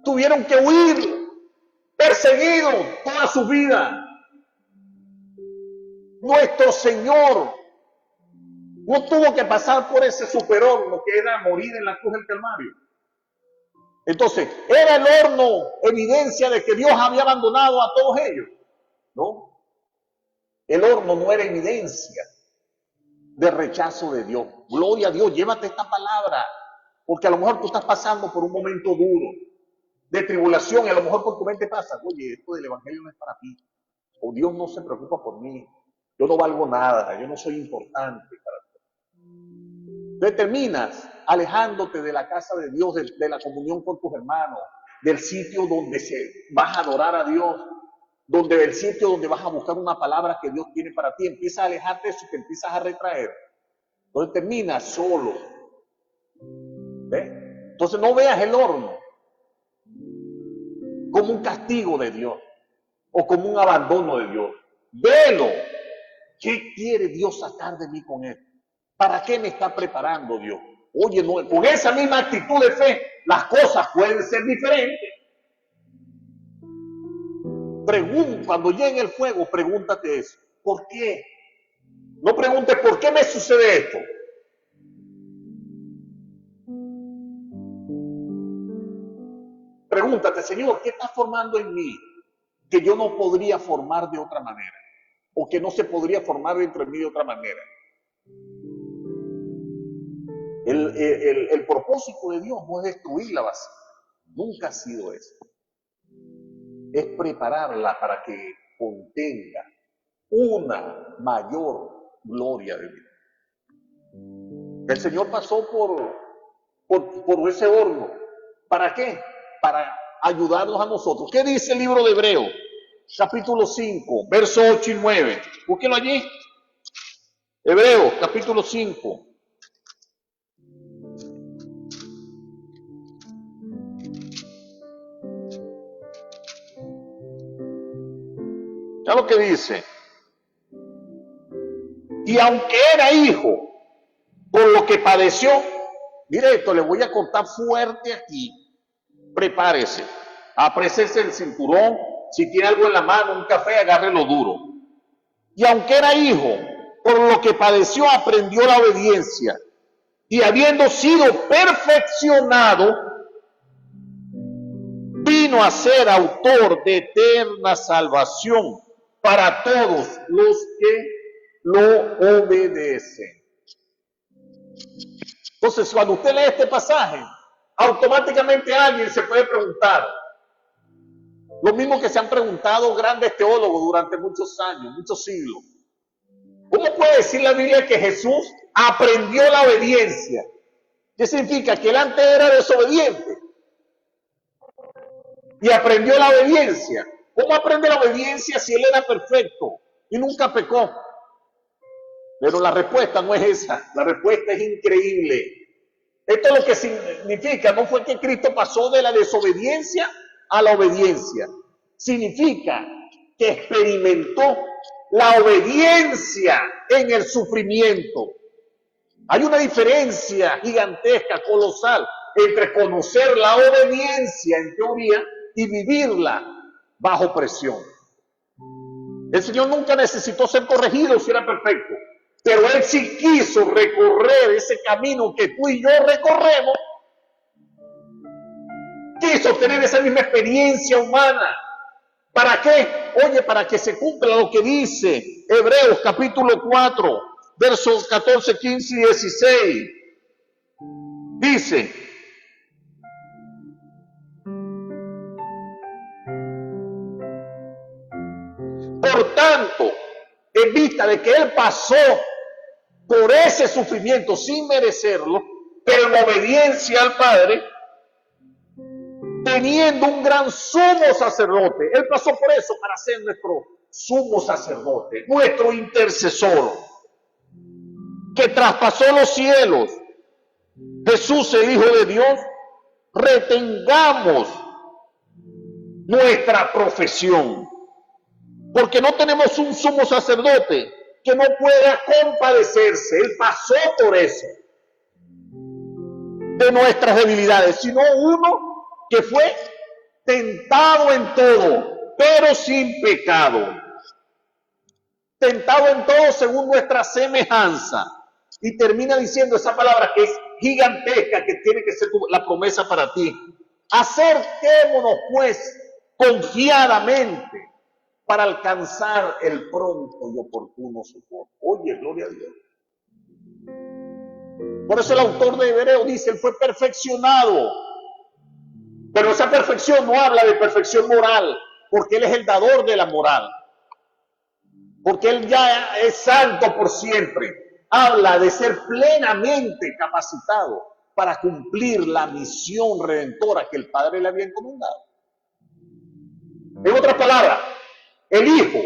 Tuvieron que huir, perseguidos toda su vida. Nuestro Señor no tuvo que pasar por ese superhorno que era morir en la cruz del Calvario. Entonces, ¿era el horno evidencia de que Dios había abandonado a todos ellos? No. El horno no era evidencia de rechazo de Dios. Gloria a Dios, llévate esta palabra, porque a lo mejor tú estás pasando por un momento duro, de tribulación, y a lo mejor por tu mente pasa, oye, esto del evangelio no es para ti, o Dios no se preocupa por mí, yo no valgo nada, yo no soy importante para ti. Entonces terminas alejándote de la casa de Dios, de la comunión con tus hermanos, del sitio donde vas a adorar a Dios, del sitio donde vas a buscar una palabra que Dios tiene para ti. Empiezas a alejarte de eso, te empiezas a retraer. Entonces terminas solo. ¿Ves? Entonces no veas el horno como un castigo de Dios o como un abandono de Dios. Velo. ¿Qué quiere Dios sacar de mí con esto? ¿Para qué me está preparando Dios? Oye, no, con esa misma actitud de fe, las cosas pueden ser diferentes. Cuando llegue el fuego, pregúntate eso. ¿Por qué? No preguntes, ¿por qué me sucede esto? Pregúntate, Señor, ¿qué está formando en mí que yo no podría formar de otra manera? O que no se podría formar dentro de mí de otra manera. El propósito de Dios no es destruir la vasija. Nunca ha sido eso. Es prepararla para que contenga una mayor gloria de Dios. El Señor pasó por ese horno. ¿Para qué? Para ayudarnos a nosotros. ¿Qué dice el libro de Hebreos? Capítulo 5, versos 8 y 9. Búsquenlo allí. Hebreos, capítulo 5. Ya lo que dice. Y aunque era hijo, por lo que padeció, mire esto, le voy a cortar fuerte aquí. Prepárese, aprécese el cinturón, si tiene algo en la mano, un café, agárrelo duro. Y aunque era hijo, por lo que padeció, aprendió la obediencia. Y habiendo sido perfeccionado, vino a ser autor de eterna salvación para todos los que lo obedecen. Entonces, cuando usted lee este pasaje, automáticamente alguien se puede preguntar, lo mismo que se han preguntado grandes teólogos durante muchos años, muchos siglos. ¿Cómo puede decir la Biblia que Jesús aprendió la obediencia? ¿Qué significa? Que él antes era desobediente y aprendió la obediencia. ¿Cómo aprende la obediencia si él era perfecto y nunca pecó? Pero la respuesta no es esa, la respuesta es increíble. Esto lo que significa no fue que Cristo pasó de la desobediencia a la obediencia. Significa que experimentó la obediencia en el sufrimiento. Hay una diferencia gigantesca, colosal, entre conocer la obediencia en teoría y vivirla bajo presión. El Señor nunca necesitó ser corregido si era perfecto, pero Él sí quiso recorrer ese camino que tú y yo recorremos. Quiso tener esa misma experiencia humana. ¿Para qué? Oye, para que se cumpla lo que dice Hebreos capítulo 4, versos 14, 15 y 16. Dice: por tanto, en vista de que Él pasó por ese sufrimiento sin merecerlo, pero en obediencia al Padre, teniendo un gran sumo sacerdote, Él pasó por eso para ser nuestro sumo sacerdote, nuestro intercesor, que traspasó los cielos. Jesús, el Hijo de Dios, retengamos nuestra profesión, porque no tenemos un sumo sacerdote que no pueda compadecerse. Él pasó por eso, de nuestras debilidades, sino uno que fue tentado en todo, pero sin pecado. Tentado en todo según nuestra semejanza. Y termina diciendo esa palabra que es gigantesca, que tiene que ser la promesa para ti. Acerquémonos pues confiadamente para alcanzar el pronto y oportuno socorro. Oye, gloria a Dios. Por eso el autor de Hebreos dice: Él fue perfeccionado. Pero esa perfección no habla de perfección moral, porque Él es el dador de la moral. Porque Él ya es santo por siempre. Habla de ser plenamente capacitado para cumplir la misión redentora que el Padre le había encomendado. En otras palabras, el Hijo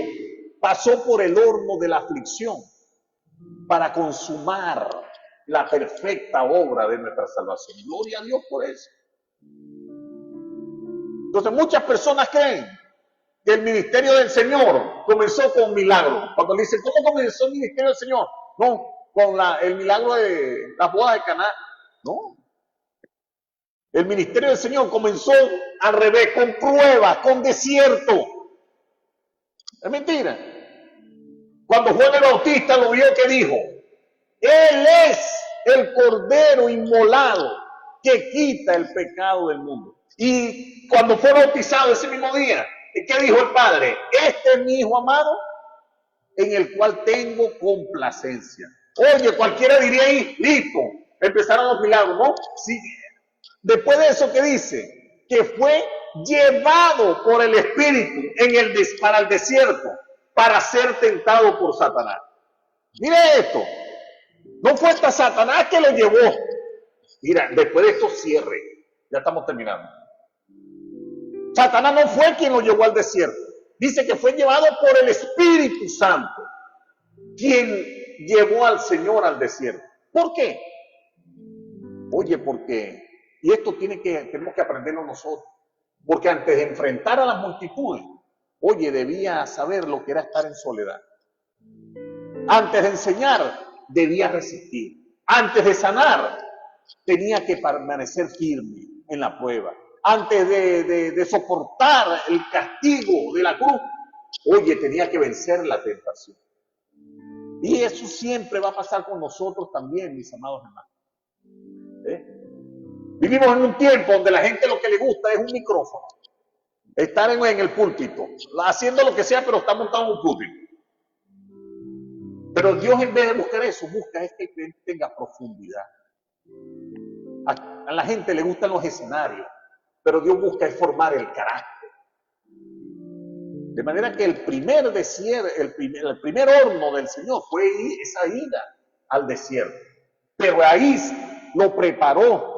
pasó por el horno de la aflicción para consumar la perfecta obra de nuestra salvación. Gloria a Dios por eso. Entonces muchas personas creen que el ministerio del Señor comenzó con milagros. Cuando le dicen: ¿cómo comenzó el ministerio del Señor? No, con el milagro de la boda de Caná. No. El ministerio del Señor comenzó al revés, con pruebas, con desierto. Es mentira. Cuando Juan el Bautista lo vio, ¿qué dijo? Él es el Cordero inmolado que quita el pecado del mundo. Y cuando fue bautizado ese mismo día, ¿qué dijo el Padre? Este es mi Hijo amado, en el cual tengo complacencia. Oye, cualquiera diría ahí: listo, empezaron los milagros, ¿no? Sí. Después de eso, ¿qué dice? Que fue llevado por el Espíritu para el desierto para ser tentado por Satanás. Mire esto, no fue hasta Satanás que lo llevó. Mira, después de esto cierre, ya estamos terminando. Satanás no fue quien lo llevó al desierto. Dice que fue llevado por el Espíritu Santo, quien llevó al Señor al desierto. ¿Por qué? Oye, porque, y esto tenemos que aprenderlo nosotros, porque antes de enfrentar a las multitudes, oye, debía saber lo que era estar en soledad. Antes de enseñar, debía resistir. Antes de sanar, tenía que permanecer firme en la prueba. Antes de soportar el castigo de la cruz, oye, tenía que vencer la tentación. Y eso siempre va a pasar con nosotros también, mis amados hermanos. Vivimos en un tiempo donde la gente lo que le gusta es un micrófono. Estar en el púlpito, haciendo lo que sea, pero está montado en un púlpito. Pero Dios, en vez de buscar eso, busca es que tenga profundidad. A la gente le gustan los escenarios, pero Dios busca es formar el carácter. De manera que el primer horno del Señor fue esa ida al desierto. Pero ahí lo preparó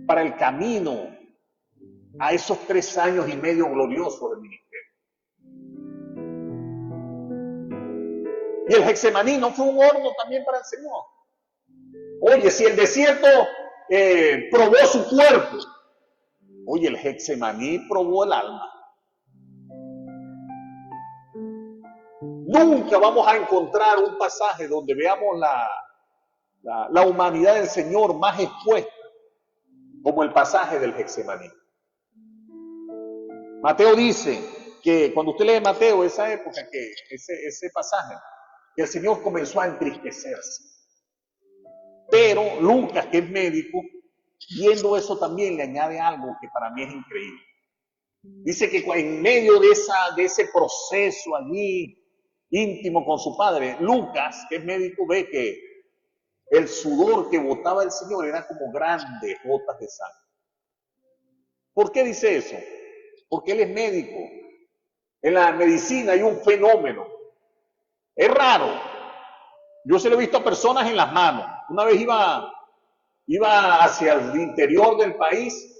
para el camino a esos 3 años y medio gloriosos del ministerio. Y el Getsemaní no fue un horno también para el Señor. Oye, si el desierto probó su cuerpo, oye, el Getsemaní probó el alma. Nunca vamos a encontrar un pasaje donde veamos la humanidad del Señor más expuesta como el pasaje del Getsemaní. Mateo dice que cuando usted lee Mateo, esa época, que ese pasaje, que el Señor comenzó a entristecerse. Pero Lucas, que es médico, viendo eso también le añade algo que para mí es increíble. Dice que en medio de ese proceso allí, íntimo con su padre, Lucas, que es médico, ve que el sudor que botaba el Señor era como grandes gotas de sangre. ¿Por qué dice eso? Porque él es médico. En la medicina hay un fenómeno. Es raro. Yo se lo he visto a personas en las manos. Una vez iba hacia el interior del país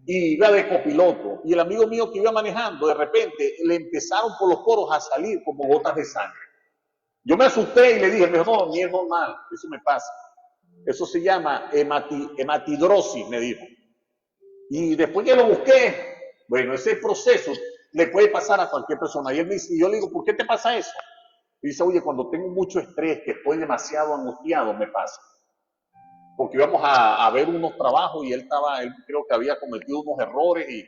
y iba de copiloto. Y el amigo mío que iba manejando, de repente le empezaron por los poros a salir como gotas de sangre. Yo me asusté y le dije, no, ni es normal, eso me pasa. Eso se llama hematidrosis, me dijo. Y después que lo busqué, bueno, ese proceso le puede pasar a cualquier persona. Y él me dice, y yo le digo, ¿por qué te pasa eso? Y dice, oye, cuando tengo mucho estrés, que estoy demasiado angustiado, me pasa. Porque íbamos a ver unos trabajos y él creo que había cometido unos errores y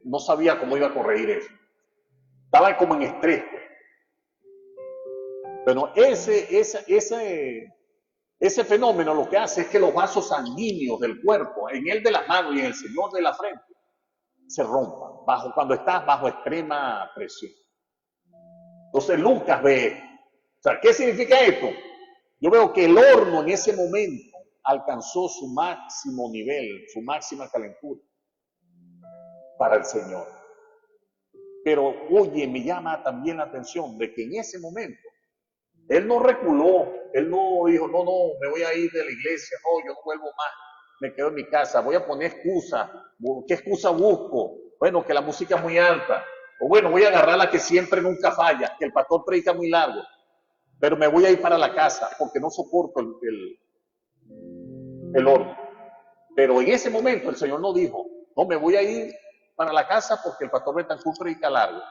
no sabía cómo iba a corregir eso. Estaba como en estrés. Pero ese fenómeno lo que hace es que los vasos sanguíneos del cuerpo, en el de las manos y en el Señor de la frente, se rompan cuando estás bajo extrema presión. Entonces Lucas ve, o sea, ¿qué significa esto? Yo veo que el horno en ese momento alcanzó su máximo nivel, su máxima calentura para el Señor. Pero oye, me llama también la atención de que en ese momento él no reculó, él no dijo, no, me voy a ir de la iglesia, no, yo no vuelvo más, me quedo en mi casa, voy a poner excusa. ¿Qué excusa busco? Bueno, que la música es muy alta, o bueno, voy a agarrar la que siempre nunca falla, que el pastor predica muy largo, pero me voy a ir para la casa porque no soporto el horno. Pero en ese momento el Señor no dijo, no, me voy a ir para la casa porque el pastor Betancourt predica largo,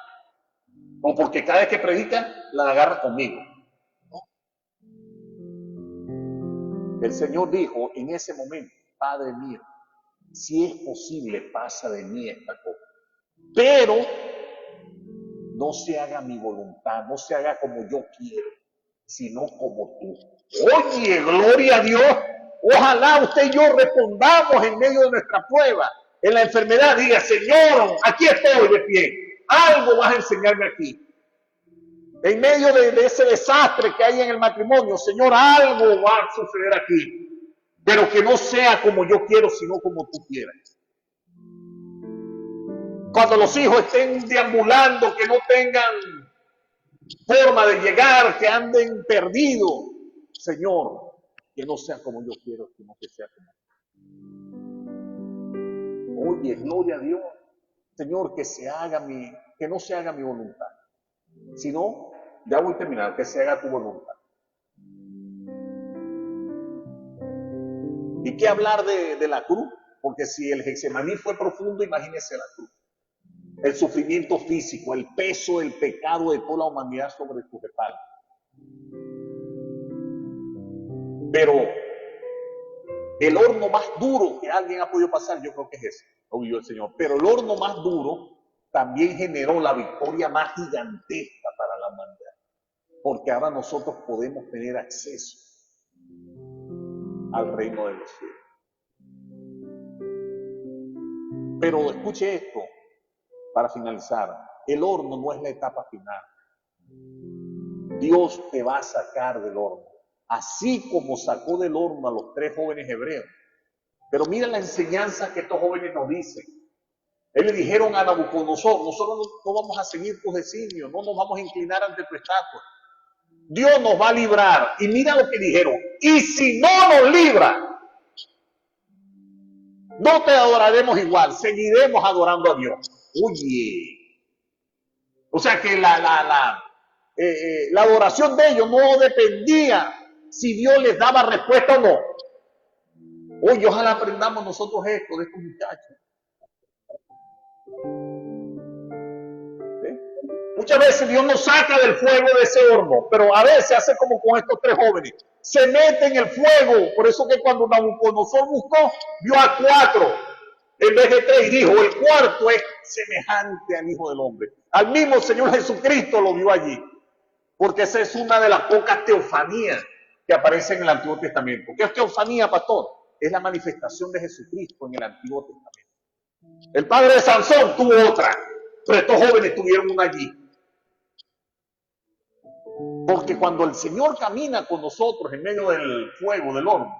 o porque cada vez que predica la agarra conmigo. El Señor dijo en ese momento, Padre mío, si es posible, pasa de mí esta copa. Pero no se haga mi voluntad, no se haga como yo quiero, sino como tú. Oye, gloria a Dios. Ojalá usted y yo respondamos en medio de nuestra prueba, en la enfermedad. Diga, Señor, aquí estoy de pie. Algo vas a enseñarme aquí. En medio de ese desastre que hay en el matrimonio, Señor, algo va a suceder aquí. Pero que no sea como yo quiero, sino como tú quieras. Cuando los hijos estén deambulando, que no tengan forma de llegar, que anden perdidos, Señor, que no sea como yo quiero, sino que sea como tú. Oye, gloria a Dios. Señor, que no se haga mi voluntad, sino, ya voy a terminar, que se haga tu voluntad. ¿Y qué hablar de la cruz? Porque si el Getsemaní fue profundo, imagínese la cruz. El sufrimiento físico, el peso del pecado de toda la humanidad sobre sus espaldas. Pero el horno más duro que alguien ha podido pasar, yo creo que es ese, lo vivió el Señor. Pero el horno más duro también generó la victoria más gigantesca para la humanidad. Porque ahora nosotros podemos tener acceso al reino de los cielos. Pero escuche esto, para finalizar, el horno no es la etapa final. Dios te va a sacar del horno, así como sacó del horno a los 3 jóvenes hebreos. Pero mira la enseñanza que estos jóvenes nos dicen. Ellos le dijeron a Nabucodonosor, nosotros no vamos a seguir tus designios, no nos vamos a inclinar ante tu estatua. Dios nos va a librar. Y mira lo que dijeron, y si no nos libra, no te adoraremos igual, seguiremos adorando a Dios. Oye, o sea que la adoración de ellos no dependía si Dios les daba respuesta o no. Oye, ojalá aprendamos nosotros esto de estos muchachos. ¿Sí? Muchas veces Dios nos saca del fuego de ese horno, pero a veces hace como con estos 3 jóvenes. Se mete en el fuego. Por eso que cuando Nabucodonosor buscó, vio a 4 en vez de 3 y dijo, el cuarto es semejante al Hijo del Hombre. Al mismo Señor Jesucristo lo vio allí. Porque esa es una de las pocas teofanías que aparecen en el Antiguo Testamento. ¿Qué es teofanía, pastor? Es la manifestación de Jesucristo en el Antiguo Testamento. El padre de Sansón tuvo otra, pero estos jóvenes tuvieron una allí. Porque cuando el Señor camina con nosotros en medio del fuego, del horno,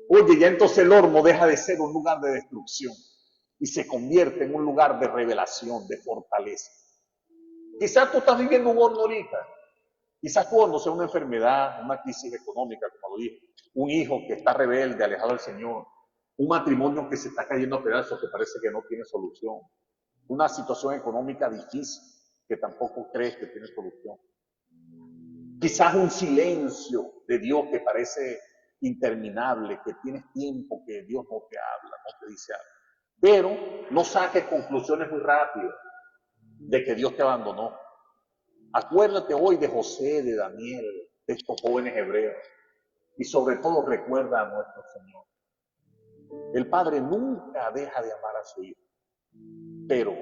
oye, ya entonces el horno deja de ser un lugar de destrucción y se convierte en un lugar de revelación, de fortaleza. Quizás tú estás viviendo un horno ahorita. Quizás tu horno sea una enfermedad, una crisis económica, como lo dije, un hijo que está rebelde, alejado del Señor, un matrimonio que se está cayendo a pedazos, que parece que no tiene solución, una situación económica difícil que tampoco crees que tiene solución. Quizás un silencio de Dios que parece interminable, que tienes tiempo que Dios no te habla, no te dice algo. Pero no saques conclusiones muy rápidas de que Dios te abandonó. Acuérdate hoy de José, de Daniel, de estos jóvenes hebreos. Y sobre todo recuerda a nuestro Señor. El Padre nunca deja de amar a su Hijo, pero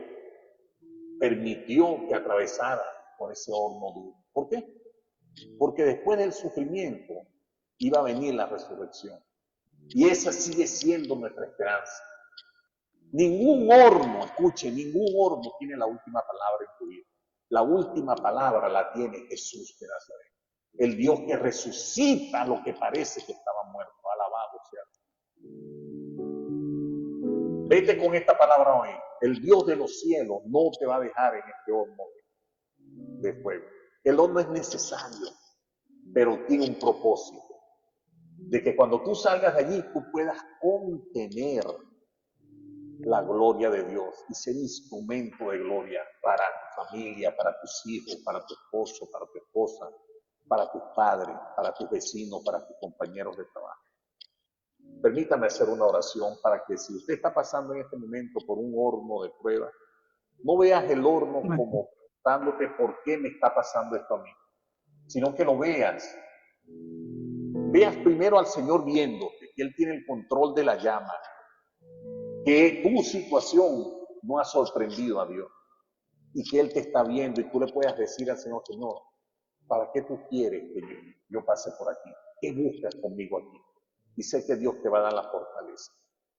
permitió que atravesara por ese horno duro. ¿Por qué? Porque después del sufrimiento iba a venir la resurrección. Y esa sigue siendo nuestra esperanza. Ningún horno, escuche, ningún horno tiene la última palabra en tu vida. La última palabra la tiene Jesús de Nazaret. El Dios que resucita lo que parece que estaba muerto. Alabado sea. Vete con esta palabra hoy. El Dios de los cielos no te va a dejar en este horno de fuego. El horno es necesario, pero tiene un propósito. De que cuando tú salgas de allí, tú puedas contener la gloria de Dios y ser instrumento de gloria para tu familia, para tus hijos, para tu esposo, para tu esposa, para tus padres, para tus vecinos, para tus compañeros de trabajo. Permítame hacer una oración para que si usted está pasando en este momento por un horno de prueba, no veas el horno como preguntándote por qué me está pasando esto a mí, sino que lo veas. Veas primero al Señor viéndote, que Él tiene el control de la llama, que tu situación no ha sorprendido a Dios y que Él te está viendo y tú le puedas decir al Señor, Señor, ¿para qué tú quieres que yo pase por aquí? ¿Qué buscas conmigo aquí? Y sé que Dios te va a dar la fortaleza.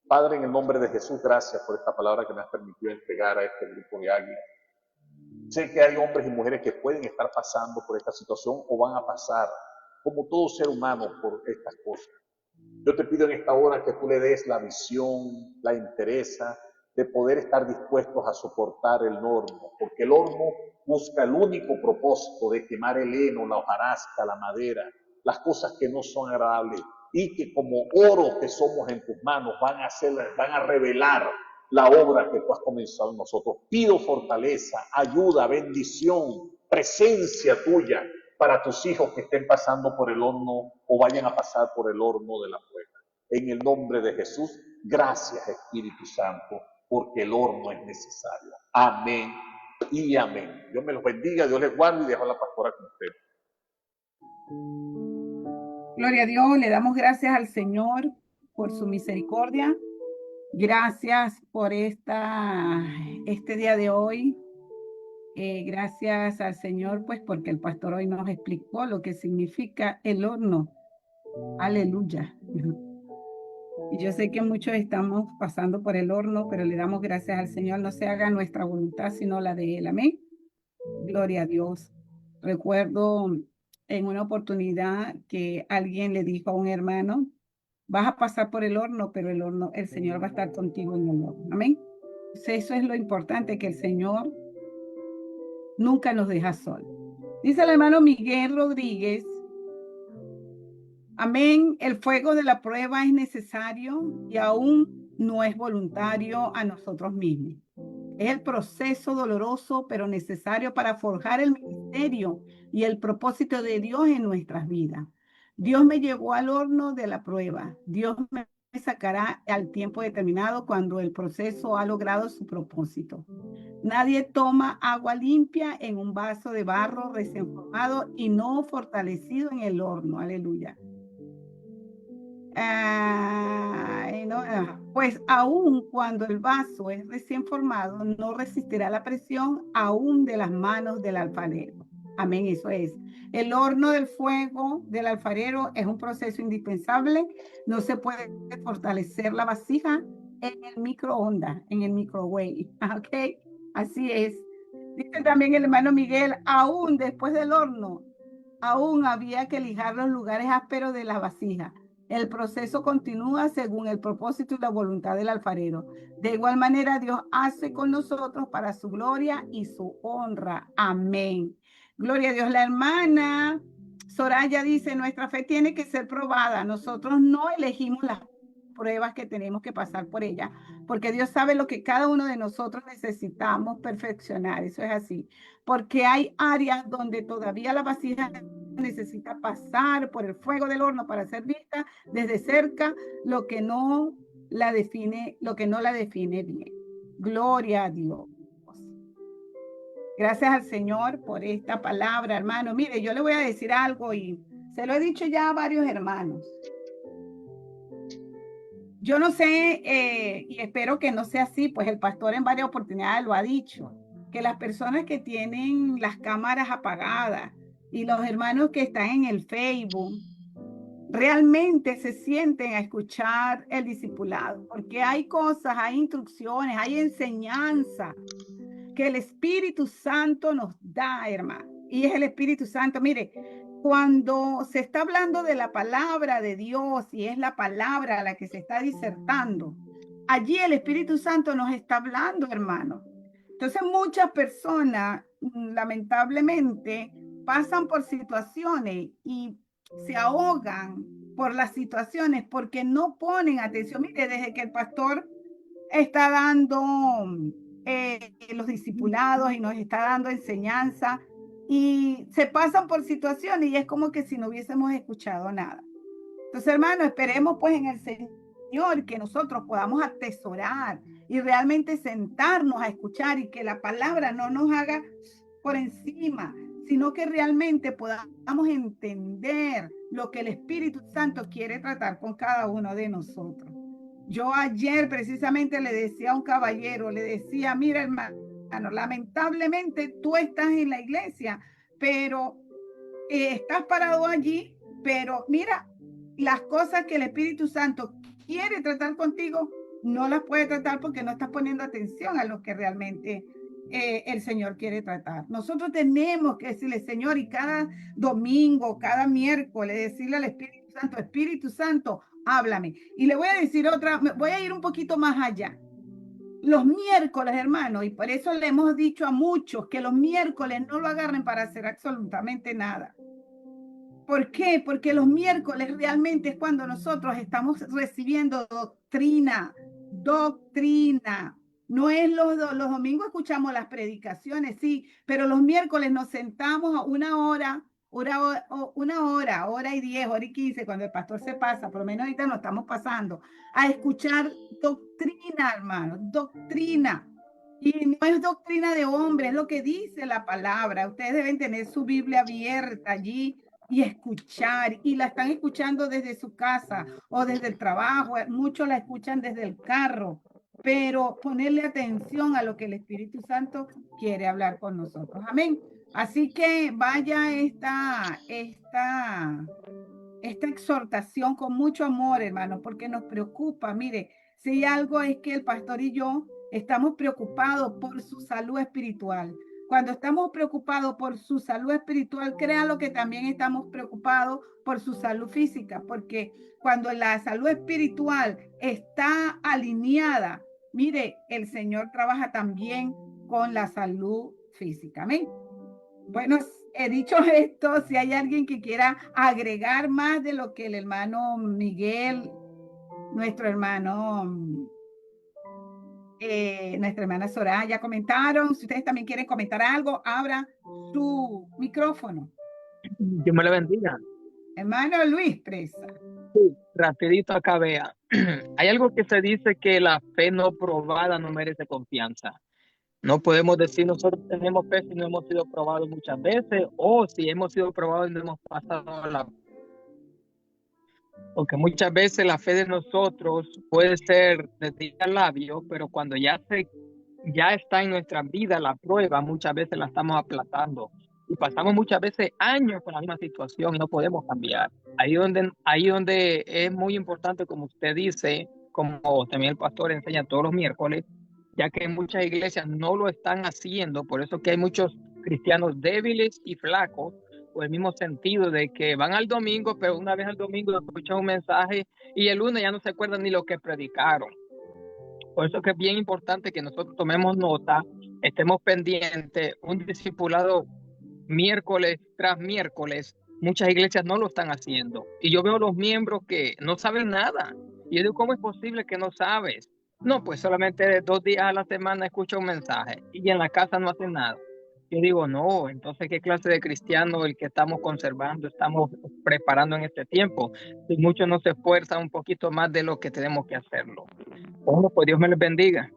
Padre, en el nombre de Jesús, gracias por esta palabra que me has permitido entregar a este grupo de águilas. Sé que hay hombres y mujeres que pueden estar pasando por esta situación o van a pasar, como todo ser humano, por estas cosas. Yo te pido en esta hora que tú le des la visión, la entereza de poder estar dispuestos a soportar el horno, porque el horno busca el único propósito de quemar el heno, la hojarasca, la madera, las cosas que no son agradables y que como oro que somos en tus manos van a revelar la obra que tú has comenzado en nosotros. Pido fortaleza, ayuda, bendición, presencia tuya para tus hijos que estén pasando por el horno o vayan a pasar por el horno de la prueba. En el nombre de Jesús, gracias Espíritu Santo, porque el horno es necesario. Amén y amén. Dios me los bendiga, Dios les guarde y dejo a la pastora con ustedes. Gloria a Dios, le damos gracias al Señor por su misericordia. Gracias por este día de hoy. Gracias al Señor, pues, porque el pastor hoy nos explicó lo que significa el horno. Aleluya. Y yo sé que muchos estamos pasando por el horno, pero le damos gracias al Señor. No se haga nuestra voluntad, sino la de Él. Amén. Gloria a Dios. Recuerdo en una oportunidad que alguien le dijo a un hermano, vas a pasar por el horno, pero el Señor va a estar contigo en el horno. Amén. Entonces, eso es lo importante, que el Señor nunca nos deja solos. Dice el hermano Miguel Rodríguez, amén, el fuego de la prueba es necesario y aún no es voluntario a nosotros mismos. Es el proceso doloroso, pero necesario para forjar el ministerio y el propósito de Dios en nuestras vidas. Dios me llevó al horno de la prueba. Dios me sacará al tiempo determinado cuando el proceso ha logrado su propósito. Nadie toma agua limpia en un vaso de barro recién formado y no fortalecido en el horno. Aleluya. Pues aún cuando el vaso es recién formado, no resistirá la presión aún de las manos del alfarero. Amén, eso es. El horno del fuego del alfarero es un proceso indispensable. No se puede fortalecer la vasija en el microondas, en el microwave. ¿Ok? Así es. Dice también el hermano Miguel, aún después del horno, aún había que lijar los lugares ásperos de la vasija. El proceso continúa según el propósito y la voluntad del alfarero. De igual manera, Dios hace con nosotros para su gloria y su honra. Amén. Gloria a Dios. La hermana Soraya dice, nuestra fe tiene que ser probada. Nosotros no elegimos las pruebas que tenemos que pasar por ella, porque Dios sabe lo que cada uno de nosotros necesitamos perfeccionar. Eso es así. Porque hay áreas donde todavía la vasija necesita pasar por el fuego del horno para ser vista desde cerca, lo que no la define, lo que no la define bien. Gloria a Dios. Gracias al Señor por esta palabra, hermano. Mire, yo le voy a decir algo y se lo he dicho ya a varios hermanos. Yo no sé, y espero que no sea así, pues el pastor en varias oportunidades lo ha dicho, que las personas que tienen las cámaras apagadas y los hermanos que están en el Facebook realmente se sienten a escuchar el discipulado, porque hay cosas, hay instrucciones, hay enseñanza que el Espíritu Santo nos da, hermano. Y es el Espíritu Santo. Mire, cuando se está hablando de la palabra de Dios y es la palabra a la que se está disertando, allí el Espíritu Santo nos está hablando, hermano. Entonces muchas personas, lamentablemente, pasan por situaciones y se ahogan por las situaciones porque no ponen atención. Mire, desde que el pastor está dando los discipulados y nos está dando enseñanza y se pasan por situaciones y es como que si no hubiésemos escuchado nada. Entonces, hermano, esperemos pues en el Señor que nosotros podamos atesorar y realmente sentarnos a escuchar y que la palabra no nos haga por encima, sino que realmente podamos entender lo que el Espíritu Santo quiere tratar con cada uno de nosotros. Yo ayer precisamente le decía a un caballero, le decía, mira hermano, lamentablemente tú estás en la iglesia, pero estás parado allí, pero mira, las cosas que el Espíritu Santo quiere tratar contigo, no las puede tratar porque no estás poniendo atención a lo que realmente el Señor quiere tratar. Nosotros tenemos que decirle, Señor, y cada domingo, cada miércoles, decirle al Espíritu Santo, háblame. Y le voy a decir otra, voy a ir un poquito más allá. Los miércoles, hermano, y por eso le hemos dicho a muchos que los miércoles no lo agarren para hacer absolutamente nada. ¿Por qué? Porque los miércoles realmente es cuando nosotros estamos recibiendo doctrina, doctrina. No es los domingos escuchamos las predicaciones, sí, pero los miércoles nos sentamos a hora y 10, hora y 15, cuando el pastor se pasa, por lo menos ahorita nos estamos pasando, a escuchar doctrina, hermano, doctrina. Y no es doctrina de hombre, es lo que dice la palabra. Ustedes deben tener su Biblia abierta allí y escuchar, y la están escuchando desde su casa o desde el trabajo, muchos la escuchan desde el carro, pero ponerle atención a lo que el Espíritu Santo quiere hablar con nosotros. Amén. Así que vaya esta exhortación con mucho amor, hermano, porque nos preocupa. Mire, si hay algo es que el pastor y yo estamos preocupados por su salud espiritual. Cuando estamos preocupados por su salud espiritual, créanlo que también estamos preocupados por su salud física, porque cuando la salud espiritual está alineada, mire, el Señor trabaja también con la salud física. Amén. Bueno, he dicho esto, si hay alguien que quiera agregar más de lo que el hermano Miguel, nuestro hermano, nuestra hermana Soraya comentaron, si ustedes también quieren comentar algo, abra su micrófono. Dios me la bendiga. Hermano Luis Presa. Sí, rapidito acá vea. Hay algo que se dice que la fe no probada no merece confianza. No podemos decir nosotros tenemos fe si no hemos sido probados muchas veces o si hemos sido probados y no hemos pasado la... Porque muchas veces la fe de nosotros puede ser desde el labio, pero cuando ya está en nuestra vida la prueba, muchas veces la estamos aplazando. Y pasamos muchas veces años con la misma situación y no podemos cambiar. Ahí donde es muy importante, como usted dice, como también el pastor enseña todos los miércoles, ya que muchas iglesias no lo están haciendo, por eso que hay muchos cristianos débiles y flacos, o el mismo sentido de que van al domingo, pero una vez al domingo escuchan un mensaje y el lunes ya no se acuerdan ni lo que predicaron. Por eso que es bien importante que nosotros tomemos nota, estemos pendientes, un discipulado miércoles tras miércoles. Muchas iglesias no lo están haciendo. Y yo veo los miembros que no saben nada. Y yo digo, ¿cómo es posible que no sabes? No, pues solamente 2 días a la semana escucho un mensaje y en la casa no hacen nada. Yo digo, no, entonces, ¿qué clase de cristiano el que estamos conservando, estamos preparando en este tiempo? Si muchos no se esfuerzan un poquito más de lo que tenemos que hacerlo. Bueno, pues Dios me les bendiga.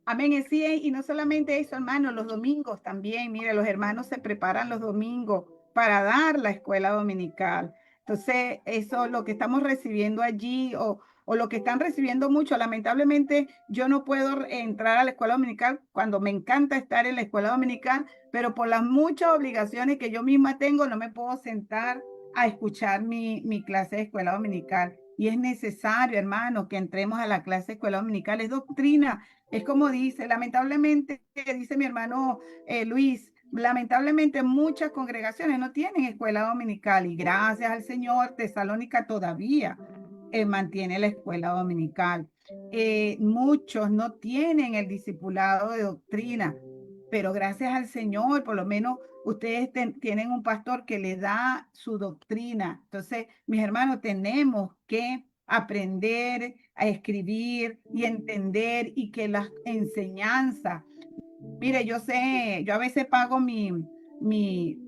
Amén, sí, y no solamente eso, hermano, los domingos también, mire, los hermanos se preparan los domingos para dar la escuela dominical. Entonces, eso, lo que estamos recibiendo allí o lo que están recibiendo mucho, lamentablemente yo no puedo entrar a la escuela dominical cuando me encanta estar en la escuela dominical, pero por las muchas obligaciones que yo misma tengo, no me puedo sentar a escuchar mi clase de escuela dominical. Y es necesario, hermano, que entremos a la clase de escuela dominical. Es doctrina, es como dice, lamentablemente, dice mi hermano Luis, lamentablemente muchas congregaciones no tienen escuela dominical y gracias al Señor, Tesalónica todavía mantiene la escuela dominical. Muchos no tienen el discipulado de doctrina, pero gracias al Señor, por lo menos ustedes tienen un pastor que le da su doctrina. Entonces, mis hermanos, tenemos que aprender a escribir y entender y que las enseñanzas, mire, yo sé, yo a veces pago mi, mi,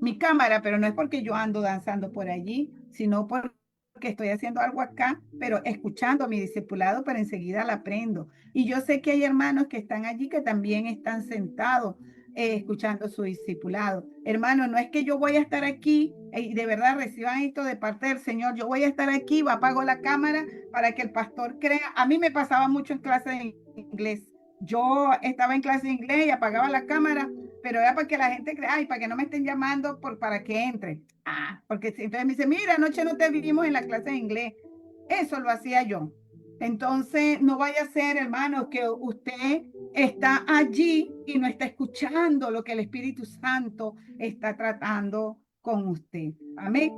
mi cámara, pero no es porque yo ando danzando por allí, sino porque estoy haciendo algo acá, pero escuchando a mi discipulado, pero enseguida la aprendo. Y yo sé que hay hermanos que están allí que también están sentados escuchando su discipulado. Hermano, no es que yo voy a estar aquí y de verdad reciban esto de parte del Señor. Yo voy a estar aquí, apago la cámara para que el pastor crea. A mí me pasaba mucho en clase de inglés. Yo estaba en clase de inglés y apagaba la cámara, pero era para que la gente crea, ay, para que no me estén llamando para que entre. Ah, porque entonces me dice, mira, anoche no te vimos en la clase de inglés. Eso lo hacía yo. Entonces, no vaya a ser, hermano, que usted está allí y no está escuchando lo que el Espíritu Santo está tratando con usted. Amén.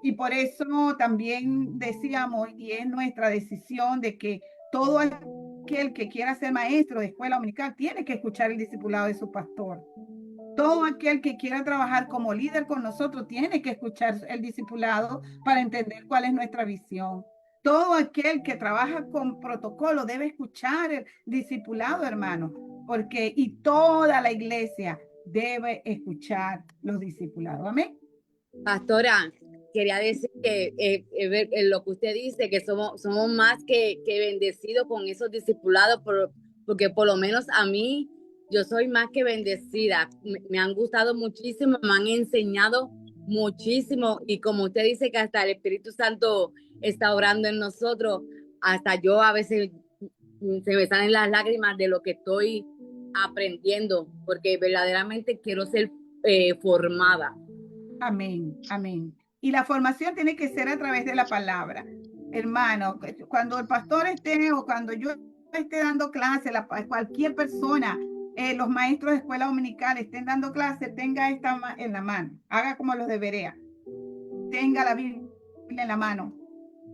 Y por eso también decíamos, y es nuestra decisión de que todo aquel que quiera ser maestro de escuela dominical tiene que escuchar el discipulado de su pastor. Todo aquel que quiera trabajar como líder con nosotros tiene que escuchar el discipulado para entender cuál es nuestra visión. Todo aquel que trabaja con protocolo debe escuchar el discipulado, hermano, porque y toda la iglesia debe escuchar los discipulados. Amén. Pastora, quería decir que lo que usted dice, que somos más que bendecidos con esos discipulados, porque por lo menos a mí, yo soy más que bendecida. Me han gustado muchísimo, me han enseñado muchísimo, y como usted dice que hasta el Espíritu Santo está orando en nosotros, hasta yo a veces se me salen las lágrimas de lo que estoy aprendiendo, porque verdaderamente quiero ser formada. Amén, amén. Y la formación tiene que ser a través de la palabra. Hermano, cuando el pastor esté o cuando yo esté dando clase, cualquier persona, los maestros de escuela dominical estén dando clase, tenga esta en la mano, haga como los de Berea, tenga la Biblia en la mano,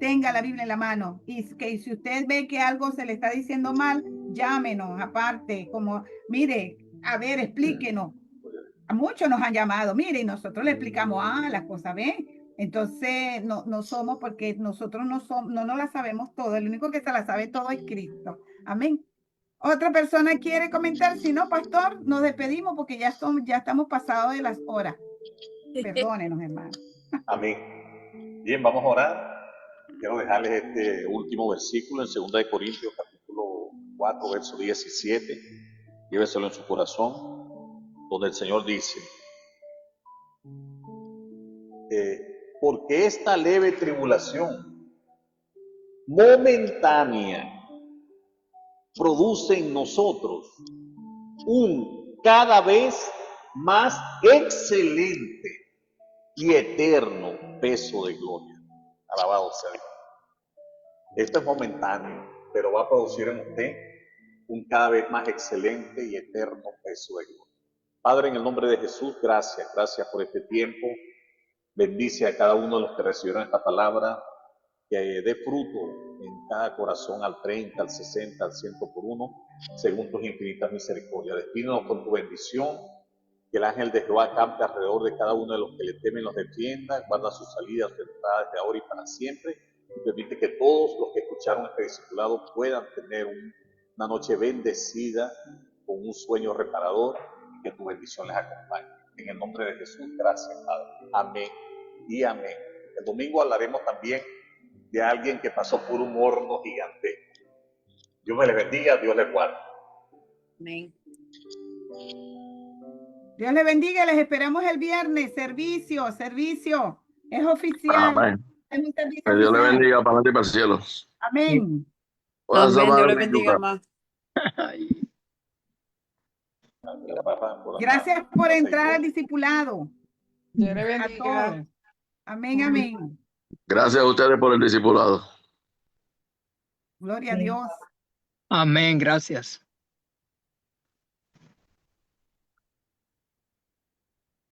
tenga la Biblia en la mano. Y que si usted ve que algo se le está diciendo mal, llámenos aparte, como, mire, a ver, explíquenos. A muchos nos han llamado, mire, y nosotros le explicamos, las cosas ven. Entonces, no somos, porque nosotros no somos, no nos la sabemos todo. El único que se la sabe todo es Cristo. Amén. Otra persona quiere comentar, si no, pastor, nos despedimos porque ya estamos pasados de las horas. Perdónenos, hermano. Amén. Bien, vamos a orar. Quiero dejarles este último versículo en 2 de Corintios, capítulo 4, verso 17. Lléveselo en su corazón, donde el Señor dice, porque esta leve tribulación momentánea produce en nosotros un cada vez más excelente y eterno peso de gloria. Alabado sea Dios. Esto es momentáneo, pero va a producir en usted un cada vez más excelente y eterno peso de gloria. Padre, en el nombre de Jesús, gracias, gracias por este tiempo. Bendice a cada uno de los que recibieron esta palabra, que dé fruto en cada corazón al 30, al 60, al 100 por uno, según tus infinitas misericordias. Despídenos con tu bendición, que el ángel de Jehová campe alrededor de cada uno de los que le temen, los defienda, guarda sus salidas, sus entradas de ahora y para siempre, y permite que todos los que escucharon este discipulado puedan tener una noche bendecida, con un sueño reparador, y que tu bendición les acompañe. En el nombre de Jesús, gracias, Padre. Amén y amén. El domingo hablaremos también de alguien que pasó por un horno gigantesco. Dios me les bendiga, Dios les guarde. Amén. Dios les bendiga, les esperamos el viernes. Servicio. Es oficial. Amén. Es un servicio Que Dios le oficial. bendiga para adelante y para el cielo. Amén. Amén, Dios le bendiga más. Gracias por entrar al discipulado. Dios le A bendiga. todos. Amén, amén. Gracias a ustedes por el discipulado. Gloria a Dios. Amén, gracias.